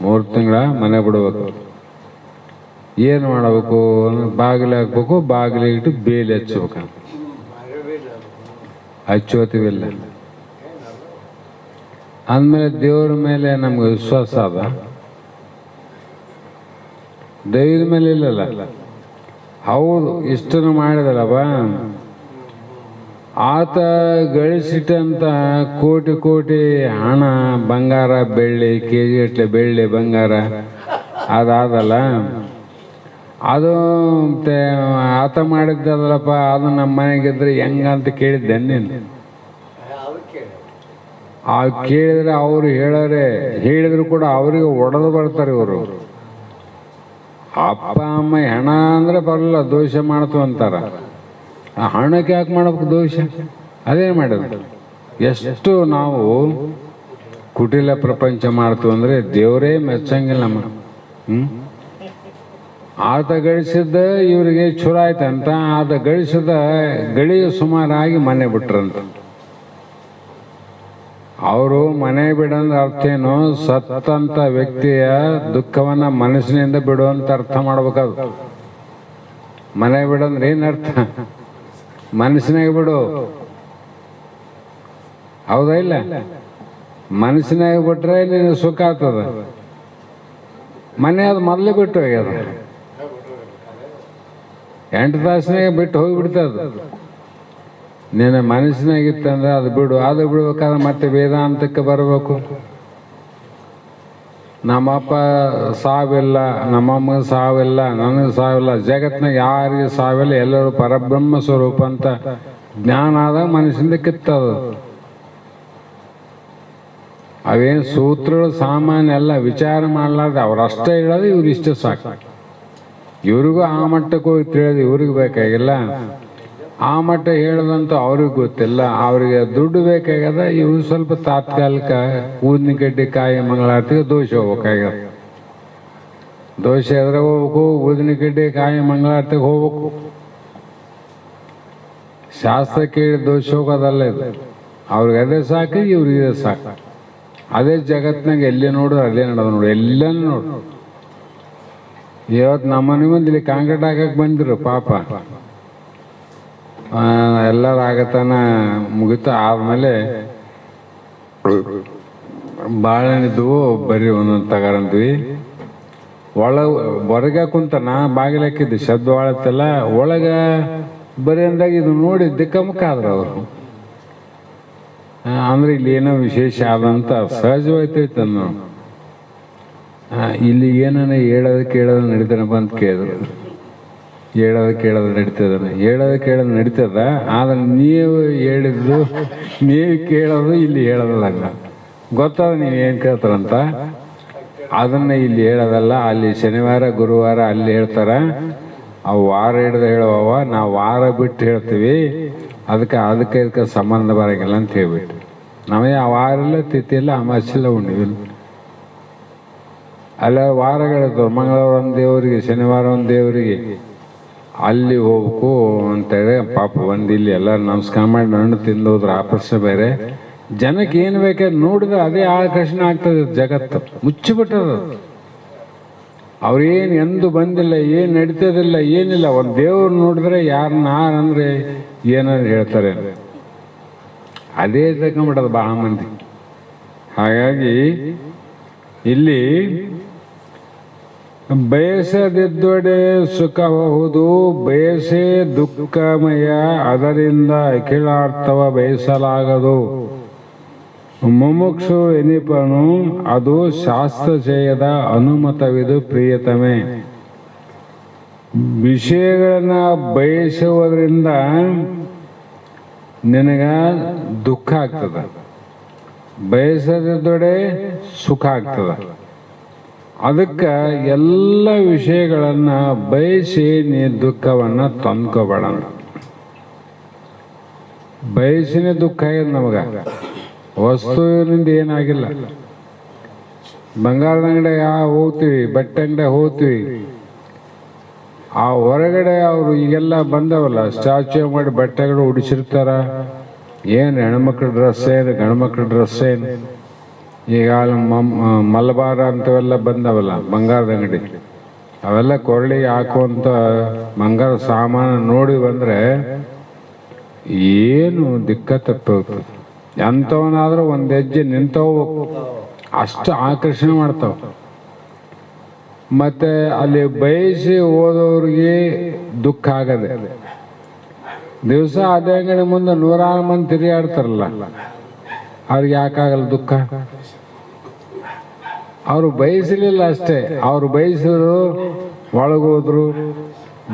3 ತಿಂಗಳ ಮನೆ ಬಿಡ್ಬೇಕು. ಏನು ಮಾಡಬೇಕು? ಬಾಗಿಲು ಹಾಕ್ಬೇಕು, ಬಾಗಿಲಿಟ್ಟು ಬೇಲಿ ಹಚ್ಬೇಕು. ಹಚ್ಚೋತೀವಿಲ್ಲ ಅಂದಮೇಲೆ ದೇವ್ರ ಮೇಲೆ ನಮ್ಗೆ ವಿಶ್ವಾಸ ಅದ, ದೈವದ ಮೇಲೆ ಇಲ್ಲಲ್ಲ. ಹೌದು, ಇಷ್ಟನ್ನು ಮಾಡಿದಲ್ಲವ, ಆತ ಗಳಿಸಿಟ್ಟಂತ ಕೋಟಿ ಕೋಟಿ ಹಣ, ಬಂಗಾರ, ಬೆಳ್ಳಿ, ಕೆಜಿ ಗಟ್ಟಲೆ ಬೆಳ್ಳಿ ಬಂಗಾರ ಅದಾದಲ್ಲ, ಅದು ಆತ ಮಾಡಿದ್ದಲ್ಲಪ್ಪ, ಅದು ನಮ್ಮ ಮನೆಗಿದ್ರೆ ಹೆಂಗಂತ ಕೇಳಿದ್ದೆ ನೀನು. ಆ ಕೇಳಿದ್ರೆ ಅವರು ಹೇಳಿದ್ರು ಕೂಡ ಅವರಿಗೆ ಒಡೆದು ಬರ್ತಾರೆ ಇವರು. ಅಪ್ಪ ಅಮ್ಮ ಹಣ ಅಂದ್ರೆ ಬರಲ್ಲ, ದೋಷ ಮಾಡ್ತು ಅಂತಾರ. ಆ ಹಣಕ್ಕೆ ಯಾಕೆ ಮಾಡ್ಬೇಕು ದೋಷ? ಅದೇನು ಮಾಡೋದು? ಎಷ್ಟು ನಾವು ಕುಟಿಲ ಪ್ರಪಂಚ ಮಾಡ್ತೀವಿ ಅಂದ್ರೆ ದೇವರೇ ಮೆಚ್ಚಂಗಿಲ್ಲ ನಮ್ಮ. ಆತ ಗಳಿಸಿದ್ದ ಇವರಿಗೆ ಚುರ ಆಯ್ತಂತ, ಆತ ಗಳಿಸಿದ ಗಳಿಗೆ ಸುಮಾರಾಗಿ ಮನೆ ಬಿಟ್ರಂತ. ಅವರು ಮನೆ ಬಿಡಂದ್ರೆ ಅರ್ಥ ಏನು? ಸತ್ತಂತ ವ್ಯಕ್ತಿಯ ದುಃಖವನ್ನ ಮನಸ್ಸಿನಿಂದ ಬಿಡುವಂತ ಅರ್ಥ ಮಾಡ್ಬೇಕಾದ್ರು. ಮನೆ ಬಿಡಂದ್ರೆ ಏನ್ ಅರ್ಥ? ಮನಸ್ಸಿನಾಗ ಬಿಡು, ಹೌದಾ ಇಲ್ಲ? ಮನಸ್ಸಿನಾಗ ಬಿಟ್ರೆ ನೀನು ಸುಖ ಆಗ್ತದ. ಮನೆ ಅದು ಮೊದಲೇ ಬಿಟ್ಟು ಹೋಗ್ಯದ, 8 ತಾಸಿನಾಗ ಬಿಟ್ಟು ಹೋಗಿಬಿಡ್ತದ. ನಿನ್ನ ಮನಸ್ಸಿನಾಗಿತ್ತಂದ್ರೆ ಅದು ಬಿಡು. ಅದು ಬಿಡ್ಬೇಕಾದ್ರೆ ಮತ್ತೆ ವೇದಾಂತಕ್ಕೆ ಬರಬೇಕು. ನಮ್ಮಪ್ಪ ಸಾವಿಲ್ಲ, ನಮ್ಮಮ್ಮ ಸಾವಿಲ್ಲ, ನನಗೆ ಸಾವಿಲ್ಲ, ಜಗತ್ನಾಗ ಯಾರಿಗೆ ಸಾವಿಲ್ಲ, ಎಲ್ಲರೂ ಪರಬ್ರಹ್ಮ ಸ್ವರೂಪ ಅಂತ ಜ್ಞಾನ ಆದಾಗ ಮನಸ್ಸಿಂದ ಕಿತ್ತದ. ಅವೇನು ಸೂತ್ರಗಳು ಸಾಮಾನ್ಯ ಎಲ್ಲ ವಿಚಾರ ಮಾಡಲಾರ್ದೆ ಅವರಷ್ಟೇ ಹೇಳೋದು, ಇವ್ರು ಇಷ್ಟೇ ಸಾಕು. ಇವ್ರಿಗೂ ಆ ಮಟ್ಟಕ್ಕೆ ಹೋಗಿ ತಿಳಿಯೋದು ಇವ್ರಿಗೆ ಬೇಕಾಗಿಲ್ಲ. ಆ ಮಟ್ಟ ಹೇಳೋದಂತ ಅವ್ರಿಗೆ ಗೊತ್ತಿಲ್ಲ. ಅವ್ರಿಗೆ ದುಡ್ಡು ಬೇಕಾಗ್ಯದ, ಇವು ಸ್ವಲ್ಪ ತಾತ್ಕಾಲಿಕ ಊದಿನ ಕಡ್ಡಿ ಕಾಯಿ ಮಂಗಳಾರತಿಗೆ ದೋಷ ಹೋಗ್ಬೇಕಾಗ್ಯದ. ದೋಷ ಎದ್ರೆ ಹೋಗ್ಬೇಕು, ಊದಿನ ಕಡ್ಡಿ ಕಾಯಿ ಮಂಗಳಾರತಿಗೆ ಹೋಗ್ಬೇಕು. ಶಾಸ್ತ್ರ ಕೇಳಿ ದೋಷ ಹೋಗೋದಲ್ಲ ಇದು. ಅವ್ರಿಗೆ ಅದೇ ಸಾಕು, ಇವ್ರಿಗೆ ಇದೇ ಸಾಕು. ಅದೇ ಜಗತ್ನಾಗ ಎಲ್ಲಿ ನೋಡು ಅಲ್ಲೇ ನಡೆದ ನೋಡು, ಎಲ್ಲನೂ ನೋಡು. ಇವತ್ತು ನಮ್ಮ ಮನೆ ಮುಂದೆ ಇಲ್ಲಿ ಕಾಂಕ್ರೀಟ್ ಹಾಕಕ್ಕೆ ಬಂದಿರು ಪಾಪ, ಎಲ್ಲರ ಆಗತನ ಮುಗಿತ. ಆದ್ಮೇಲೆ ಬಾಳೆಹಣ್ಣಿದ್ವು, ಬರೀ ಒಂದೊಂದು ತಗಾರಂದ್ವಿ. ಹೊರಗೆ ಕುಂತ ನಾ ಬಾಗಿಲು ಹಾಕಿದ್ದೆ, ಶಬ್ದ ಬಾಳತ್ತಲ್ಲ, ಒಳಗ ಬರೀ ಅಂದಾಗ ಇದು ನೋಡಿ ದಿಕ್ಕಮುಖ ಆದ್ರ ಅವರು. ಅಂದ್ರೆ ಇಲ್ಲಿ ಏನೋ ವಿಶೇಷ ಆದಂತ ಸಹಜವಾಯ್ತೈತ ನಾವು. ಇಲ್ಲಿ ಏನನ್ನ ಹೇಳೋದು ಕೇಳೋದು ನಡೀತಾನಪ್ಪ ಅಂತ ಕೇಳಿದ್ರು. ಹೇಳೋದು ಕೇಳೋದು ನಡೀತದ, ಹೇಳೋದು ಕೇಳೋದು ನಡೀತದ. ಆದ್ರೆ ನೀವು ಹೇಳಿದ್ದು ನೀವು ಕೇಳೋದು ಇಲ್ಲಿ ಹೇಳೋದಲ್ಲ. ಗೊತ್ತದ ನೀವು ಏನು ಕೇಳ್ತಾರಂತ, ಅದನ್ನ ಇಲ್ಲಿ ಹೇಳೋದಲ್ಲ. ಅಲ್ಲಿ ಶನಿವಾರ ಗುರುವಾರ ಅಲ್ಲಿ ಹೇಳ್ತಾರ, ಅವು ವಾರ ಹಿಡ್ದು ಹೇಳುವವ, ನಾವು ವಾರ ಬಿಟ್ಟು ಹೇಳ್ತೀವಿ. ಅದಕ್ಕೆ ಇದಕ್ಕೆ ಸಂಬಂಧ ಬರಂಗಿಲ್ಲ ಅಂತ ಹೇಳ್ಬಿಟ್ಟು ನಮಗೆ ಆ ವಾರ ಇಲ್ಲ, ತಿಥಿ ಇಲ್ಲ, ಅಮಾವಾಸ್ಯೆ ಇಲ್ಲ, ಉಂಡಿವಿಲ್ಲ. ಅಲ್ಲ ವಾರಗಳಿರ್ತವೆ. ಮಂಗಳವಾರ ಒಂದು ದೇವರಿಗೆ, ಶನಿವಾರ ಒಂದು ದೇವರಿಗೆ, ಅಲ್ಲಿ ಹೋಗ್ಬೇಕು ಅಂತೇಳಿ ಪಾಪ ಬಂದು ಇಲ್ಲಿ ಎಲ್ಲರೂ ನಮಸ್ಕಾರ ಮಾಡಿ ಹಣ್ಣು ತಿಂದು ಹೋದ್ರ ಆಪರ್ಸ ಬೇರೆ. ಜನಕ್ಕೆ ಏನು ಬೇಕಾದ್ರೆ ನೋಡಿದ್ರೆ ಅದೇ ಆಕರ್ಷಣೆ ಆಗ್ತದೆ. ಜಗತ್ತು ಮುಚ್ಚಿಬಿಟ್ಟದ. ಅವ್ರೇನು ಎಂದು ಬಂದಿಲ್ಲ, ಏನು ನಡೀತದಿಲ್ಲ, ಏನಿಲ್ಲ. ಒಂದು ದೇವ್ರು ನೋಡಿದ್ರೆ ಯಾರನ್ನ ಅಂದ್ರೆ ಏನಾದ್ರು ಹೇಳ್ತಾರೆ. ಅದೇ ತಗೊಂಬಿಡೋದು ಬಹಳ ಮಂದಿ. ಹಾಗಾಗಿ ಇಲ್ಲಿ ಬಯಸದಿದ್ದೊಡೆ ಸುಖಬಹುದು, ಬಯಸೇ ದುಃಖಮಯ, ಅದರಿಂದ ಅಖಿಲಾರ್ಥವ ಬಯಸಲಾಗದು. ಮುಮುಕ್ಷು ಎನಿಪನು, ಅದು ಶಾಸ್ತ್ರಚಯದ ಅನುಮತವಿದು ಪ್ರಿಯತಮೆ. ವಿಷಯಗಳನ್ನ ಬಯಸುವುದರಿಂದ ನಿನಗ ದುಃಖ ಆಗ್ತದ, ಬಯಸದಿದ್ದೊಡೆ ಸುಖ ಆಗ್ತದ. ಅದಕ್ಕೆ ಎಲ್ಲ ವಿಷಯಗಳನ್ನ ಬಯಸಿ ನೀ ದುಃಖವನ್ನ ತಂದ್ಕೋಬೇಡ. ಬಯಸಿನೇ ದುಃಖ ಆಗಿದೆ ನಮಗ. ವಸ್ತುವಿನಿಂದ ಏನಾಗಿಲ್ಲ. ಬಂಗಾರದ ಅಂಗಡಿಗೆ ಹೋಗ್ತೀವಿ, ಬಟ್ಟೆ ಅಂಗಡಿ ಹೋಗ್ತೀವಿ, ಆ ಹೊರಗಡೆ ಅವರು ಈಗೆಲ್ಲ ಬಂದವಲ್ಲ ಸ್ಟ್ಯಾಚ್ಯೂ ಮಾಡಿ ಬಟ್ಟೆಗಳು ಉಡಿಸಿರ್ತಾರ. ಏನು ಹೆಣ್ಮಕ್ಳ ಡ್ರೆಸ್ ಏನು, ಗಂಡ್ಮಕ್ಳ ಡ್ರೆಸ್ ಏನು, ಈಗ ಮಲಬಾರ ಅಂತವೆಲ್ಲ ಬಂದವಲ್ಲ ಬಂಗಾರದ ಅಂಗಡಿ, ಅವೆಲ್ಲ ಕೊರಳಿಗೆ ಹಾಕುವಂಥ ಬಂಗಾರ ಸಾಮಾನು ನೋಡಿ ಬಂದರೆ ಏನು ದಿಕ್ಕ ತಪ್ಪೋಗ್ತದೆ. ಎಂಥವನಾದ್ರೂ ಒಂದು ಹೆಜ್ಜೆ ನಿಂತವು, ಅಷ್ಟು ಆಕರ್ಷಣೆ ಮಾಡ್ತಾವ. ಮತ್ತೆ ಅಲ್ಲಿ ಬಯಸಿ ಹೋದವ್ರಿಗೆ ದುಃಖ ಆಗದೆ. ದಿವಸ ಅದೇ ಅಂಗಡಿ ಮುಂದೆ 100 ಮಂದಿ ತಿರುಗಾಡ್ತಾರಲ್ಲ, ಅವ್ರಿಗೆ ಯಾಕಾಗಲ್ಲ ದುಃಖ? ಅವರು ಬಯಸಲಿಲ್ಲ ಅಷ್ಟೇ. ಅವ್ರು ಬಯಸಿದ್ರು, ಒಳಗೋದ್ರು,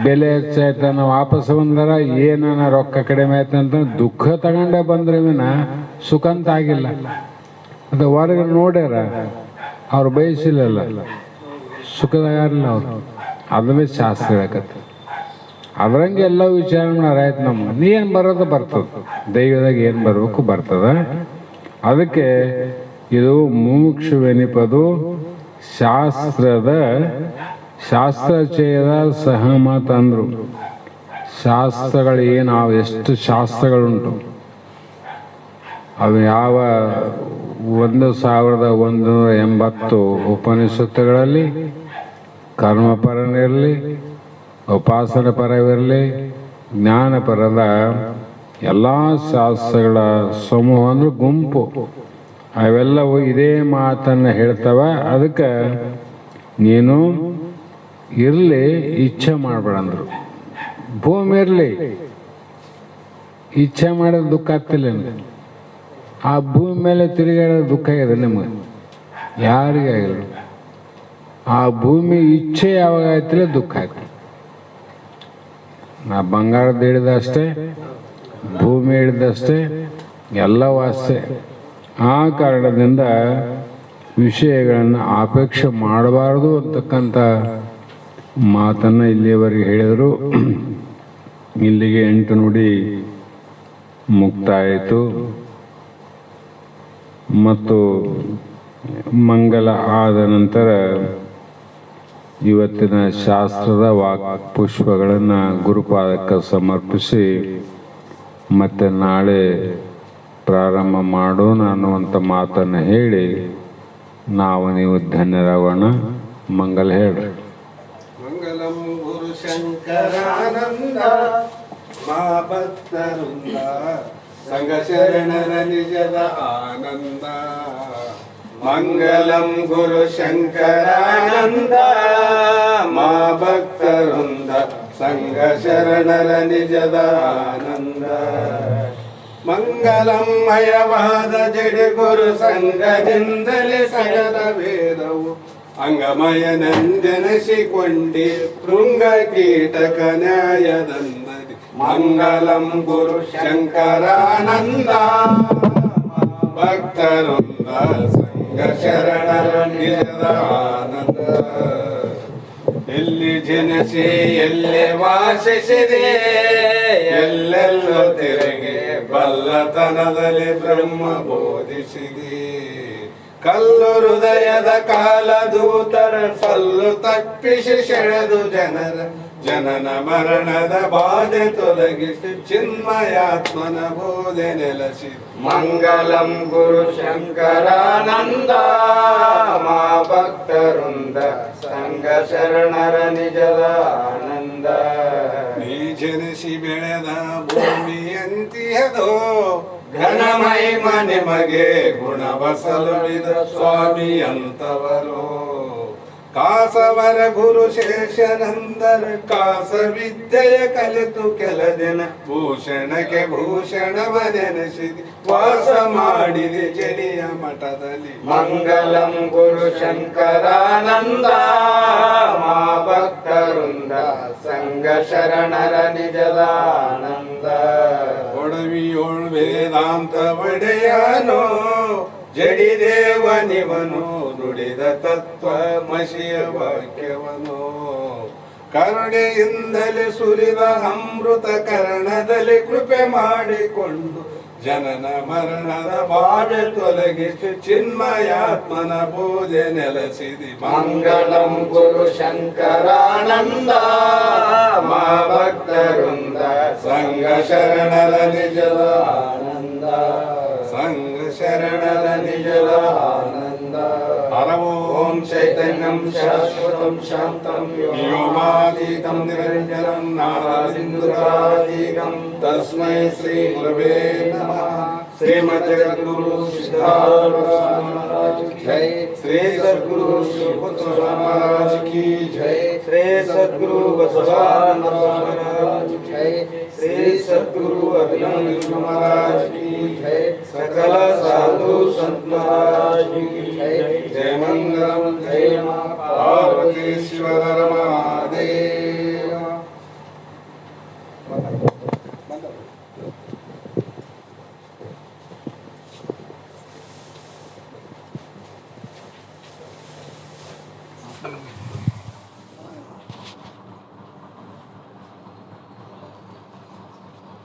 ಬೆಲೆ ಹೆಚ್ಚಾಯ್ತ, ನಾವು ವಾಪಸ್ ಬಂದಾರ ಏನಾನ ರೊಕ್ಕ ಕಡಿಮೆ ಆಯ್ತಂತ ದುಃಖ ತಗೊಂಡೇ ಬಂದ್ರೆ ವಿನ ಸುಖ ಅಂತ ಆಗಿಲ್ಲ. ಅದು ಹೊರಗೆ ನೋಡ್ಯಾರ, ಅವ್ರು ಬಯಸಿಲ್ಲ, ಸುಖದಾಗಲ್ಲ ಅವ್ರು. ಅದನ್ನೇ ಶಾಸ್ತ್ರ ಹೇಳಕತ್ತ. ಅದ್ರಂಗೆ ಎಲ್ಲ ವಿಚಾರ ಆಯ್ತು. ನಮ್ಮ ನೀ ಏನು ಬರೋದು ಬರ್ತದ, ದೈವದಾಗ ಏನು ಬರ್ಬೇಕು ಬರ್ತದ. ಅದಕ್ಕೆ ಇದು ಮುಮುಕ್ಷುವೆನಿಪದು ಶಾಸ್ತ್ರಚಯದ ಸಹಮತ ಅಂದ್ರು. ಶಾಸ್ತ್ರಗಳು ಏನು, ಎಷ್ಟು ಶಾಸ್ತ್ರಗಳುಂಟು, ಅವು ಯಾವ 1180 ಉಪನಿಷತ್ತುಗಳಲ್ಲಿ ಕರ್ಮಪರನಿರಲಿ, ಉಪಾಸನ ಪರವಿರಲಿ, ಜ್ಞಾನಪರದ ಎಲ್ಲ ಶಾಸ್ತ್ರಗಳ ಸಮೂಹ ಅಂದ್ರೆ ಗುಂಪು. ಅವೆಲ್ಲವೂ ಇದೇ ಮಾತನ್ನು ಹೇಳ್ತವ. ಅದಕ್ಕೆ ನೀನು ಇರಲಿ, ಇಚ್ಛೆ ಮಾಡಬೇಡ ಅಂದರು. ಭೂಮಿ ಇರಲಿ, ಇಚ್ಛೆ ಮಾಡಿದ್ರೆ ದುಃಖ ಆಗ್ತಿಲ್ಲ ನಿಮಗೆ. ಆ ಭೂಮಿ ಮೇಲೆ ತಿರುಗಾಡೋದು ದುಃಖ ಆಗಿದೆ ನಿಮಗೆ, ಯಾರಿಗಾಗಿಲ್ಲ. ಆ ಭೂಮಿ ಇಚ್ಛೆ ಯಾವಾಗ ಆಯ್ತಿಲ್ಲ ದುಃಖ ಆಯ್ತು. ನಾ ಬಂಗಾರದ ಹಿಡಿದಷ್ಟೇ, ಭೂಮಿ ಹಿಡಿದಷ್ಟೇ, ಎಲ್ಲವೂ ಅಷ್ಟೇ. ಆ ಕಾರಣದಿಂದ ವಿಷಯಗಳನ್ನು ಅಪೇಕ್ಷೆ ಮಾಡಬಾರದು ಅಂತಕ್ಕಂಥ ಮಾತನ್ನು ಇಲ್ಲಿಯವರೆಗೆ ಹೇಳಿದರು. ಇಲ್ಲಿಗೆ 8 ನುಡಿ ಮುಕ್ತಾಯಿತು. ಮತ್ತು ಮಂಗಲ ಆದ ನಂತರ ಇವತ್ತಿನ ಶಾಸ್ತ್ರದ ಪುಷ್ಪಗಳನ್ನು ಗುರುಪಾದಕ್ಕೆ ಸಮರ್ಪಿಸಿ ಮತ್ತೆ ನಾಳೆ ಪ್ರಾರಂಭ ಮಾಡೋಣ ಅನ್ನುವಂಥ ಮಾತನ್ನು ಹೇಳಿ ನಾವು ನೀವು ಧನ್ಯರಾಗೋಣ. ಮಂಗಲ ಹೇಳಿ. ಮಂಗಲಂ ಗುರು ಶಂಕರಾನಂದ ಮಾ ಭಕ್ತವೃಂದ, ಸಂಘ ಶರಣರ ನಿಜದ ಆನಂದ. ಮಂಗಲಂ ಗುರು ಶಂಕರಾನಂದ ಮಾ ಭಕ್ತವೃಂದ, ಸಂಘ ಶರಣರ ನಿಜದ ಆನಂದ. ಮಂಗಲಂ ಮಯವಾದ ಜಡಿ ಗುರು ಸಂಘದಿಂದಲೇ ಸಗಲ ವೇದವು ಅಂಗಮಯನೆಂದೆನಿಸಿಕೊಂಡಿ ಭೃಂಗ ಕೀಟಕ ನ್ಯಾಯದಂದದಿ. ಮಂಗಲಂ ಗುರು ಶಂಕರಾನಂದ ಭಕ್ತವೃಂದ, ಸಂಘ ಶರಣರ ನಿಜದ ಆನಂದ. ಎಲ್ಲಿ ಜನಿಸಿ ಎಲ್ಲಿ ವಾಸಿಸಿದೆ, ಎಲ್ಲೆಲ್ಲೋ ತಿರುಗಿ ಬಲ್ಲತನದಲ್ಲಿ ಬ್ರಹ್ಮ ಬೋಧಿಸಿದೆ. ಕಲ್ಲು ಹೃದಯದ ಕಾಲದೂತರ ಸಲ್ಲು ತಪ್ಪಿಸಿ ಸೆಳೆದು ಜನರ ಜನನ ಮರಣದ ಬಾಧೆ ತೊಲಗಿಸಿ ಚಿನ್ಮಯಾತ್ಮನ ಬೋಧೆ ನೆಲೆಸಿ. ಮಂಗಲಂ ಗುರು ಶಂಕರಾನಂದ ಮಾ ಭಕ್ತವೃಂದ, ಸಂಘ ಶರಣರ ನಿಜದ ಆನಂದ. ನೀ ಜನಿಸಿ ಬೆಳೆದ ಭೂಮಿಯಂತಿಯದೋ ಘನಮಹಿಮ ನಿಮಗೆ ಗುಣವಸಲುಳಿದ ಸ್ವಾಮಿ ಅಂತವರು ಕಾಸವರ ಗುರು ಶೇಷನಂದರ ಕಾಸ ವಿದ್ಯೆಯ ಕಲಿತು ಕೆಲ ದಿನ ಭೂಷಣಕ್ಕೆ ಭೂಷಣವನೆನಿಸಿದಿ ವಾಸ ಮಾಡಿದೆ ಜಡಿಯ ಮಠದಲ್ಲಿ ಮಂಗಲಂ ಗುರು ಶಂಕರಾನಂದ ಮಾ ಭಕ್ತವೃಂದ ಸಂಘ ಶರಣರ ನಿಜದಾನಂದ ಒಡವಿಯೋಳ್ ವೇದಾಂತ ಒಡೆಯನೋ ಜಡಿದೇವನಿವನು ನುಡಿದ ತತ್ವ ಮಸಿಯ ವಾಕ್ಯವನು ಕರುಣೆಯಿಂದಲೇ ಸುರಿದ ಅಮೃತ ಕರ್ಣದಲ್ಲಿ ಕೃಪೆ ಮಾಡಿಕೊಂಡು ಜನನ ಮರಣದ ಬಾಧೆ ತೊಲಗಿಸಿ ಚಿನ್ಮಯಾತ್ಮನ ಪೂಜೆ ನೆಲೆಸಿದಿ ಮಂಗಳಂ ಗುರು ಶಂಕರಾನಂದ ಮಾ ಭಕ್ತವೃಂದ ಸಂಘ ಶರಣರ ನಿಜದ ಆನಂದ ಸಂಘ ಶರಣರ ನಿಜದ ಆನಂದ ಹರವೋ ಓಂ ಚೈತನ್ಯಂ ಶಾಶ್ವತಂ ಶಾಂತಂ ವ್ಯೋಮಾತೀತಂ ನಿರಂಜನಂ ನಾರಾದಿಂದುರಾತೀತಂ ತಸ್ಮೈ ಶ್ರೀ ಗುರವೇ ನಮಃ ಶ್ರೀಮದ್ ಜಗದ್ಗುರು ಸಿದ್ಧಾರ್ಥ ಮಹಾರಾಜ್ ಕಿ ಜೈ ಶ್ರೀ ಸದ್ಗುರು ಶಿವಪುತ್ರ ಮಹಾರಾಜ್ ಕಿ ಜೈ ಶ್ರೀ ಸದ್ಗುರು ಬಸವಾನಂದ ಮಹಾರಾಜ್ ಜೈ ಶ್ರೀ ಸದ್ಗುರು ಅಭಿನಂದನ ಮಹಾರಾಜ್ ಕಿ ಜೈ ಸಕಲ ಸಾಧು ಸಂತ ಮಹಾರಾಜ್ ಕಿ ಜೈ ಜಯ ಮಂಗಲಂ ಜಯ ಪಾರ್ವತೀಶ್ವರ ಮಹಾದೇವ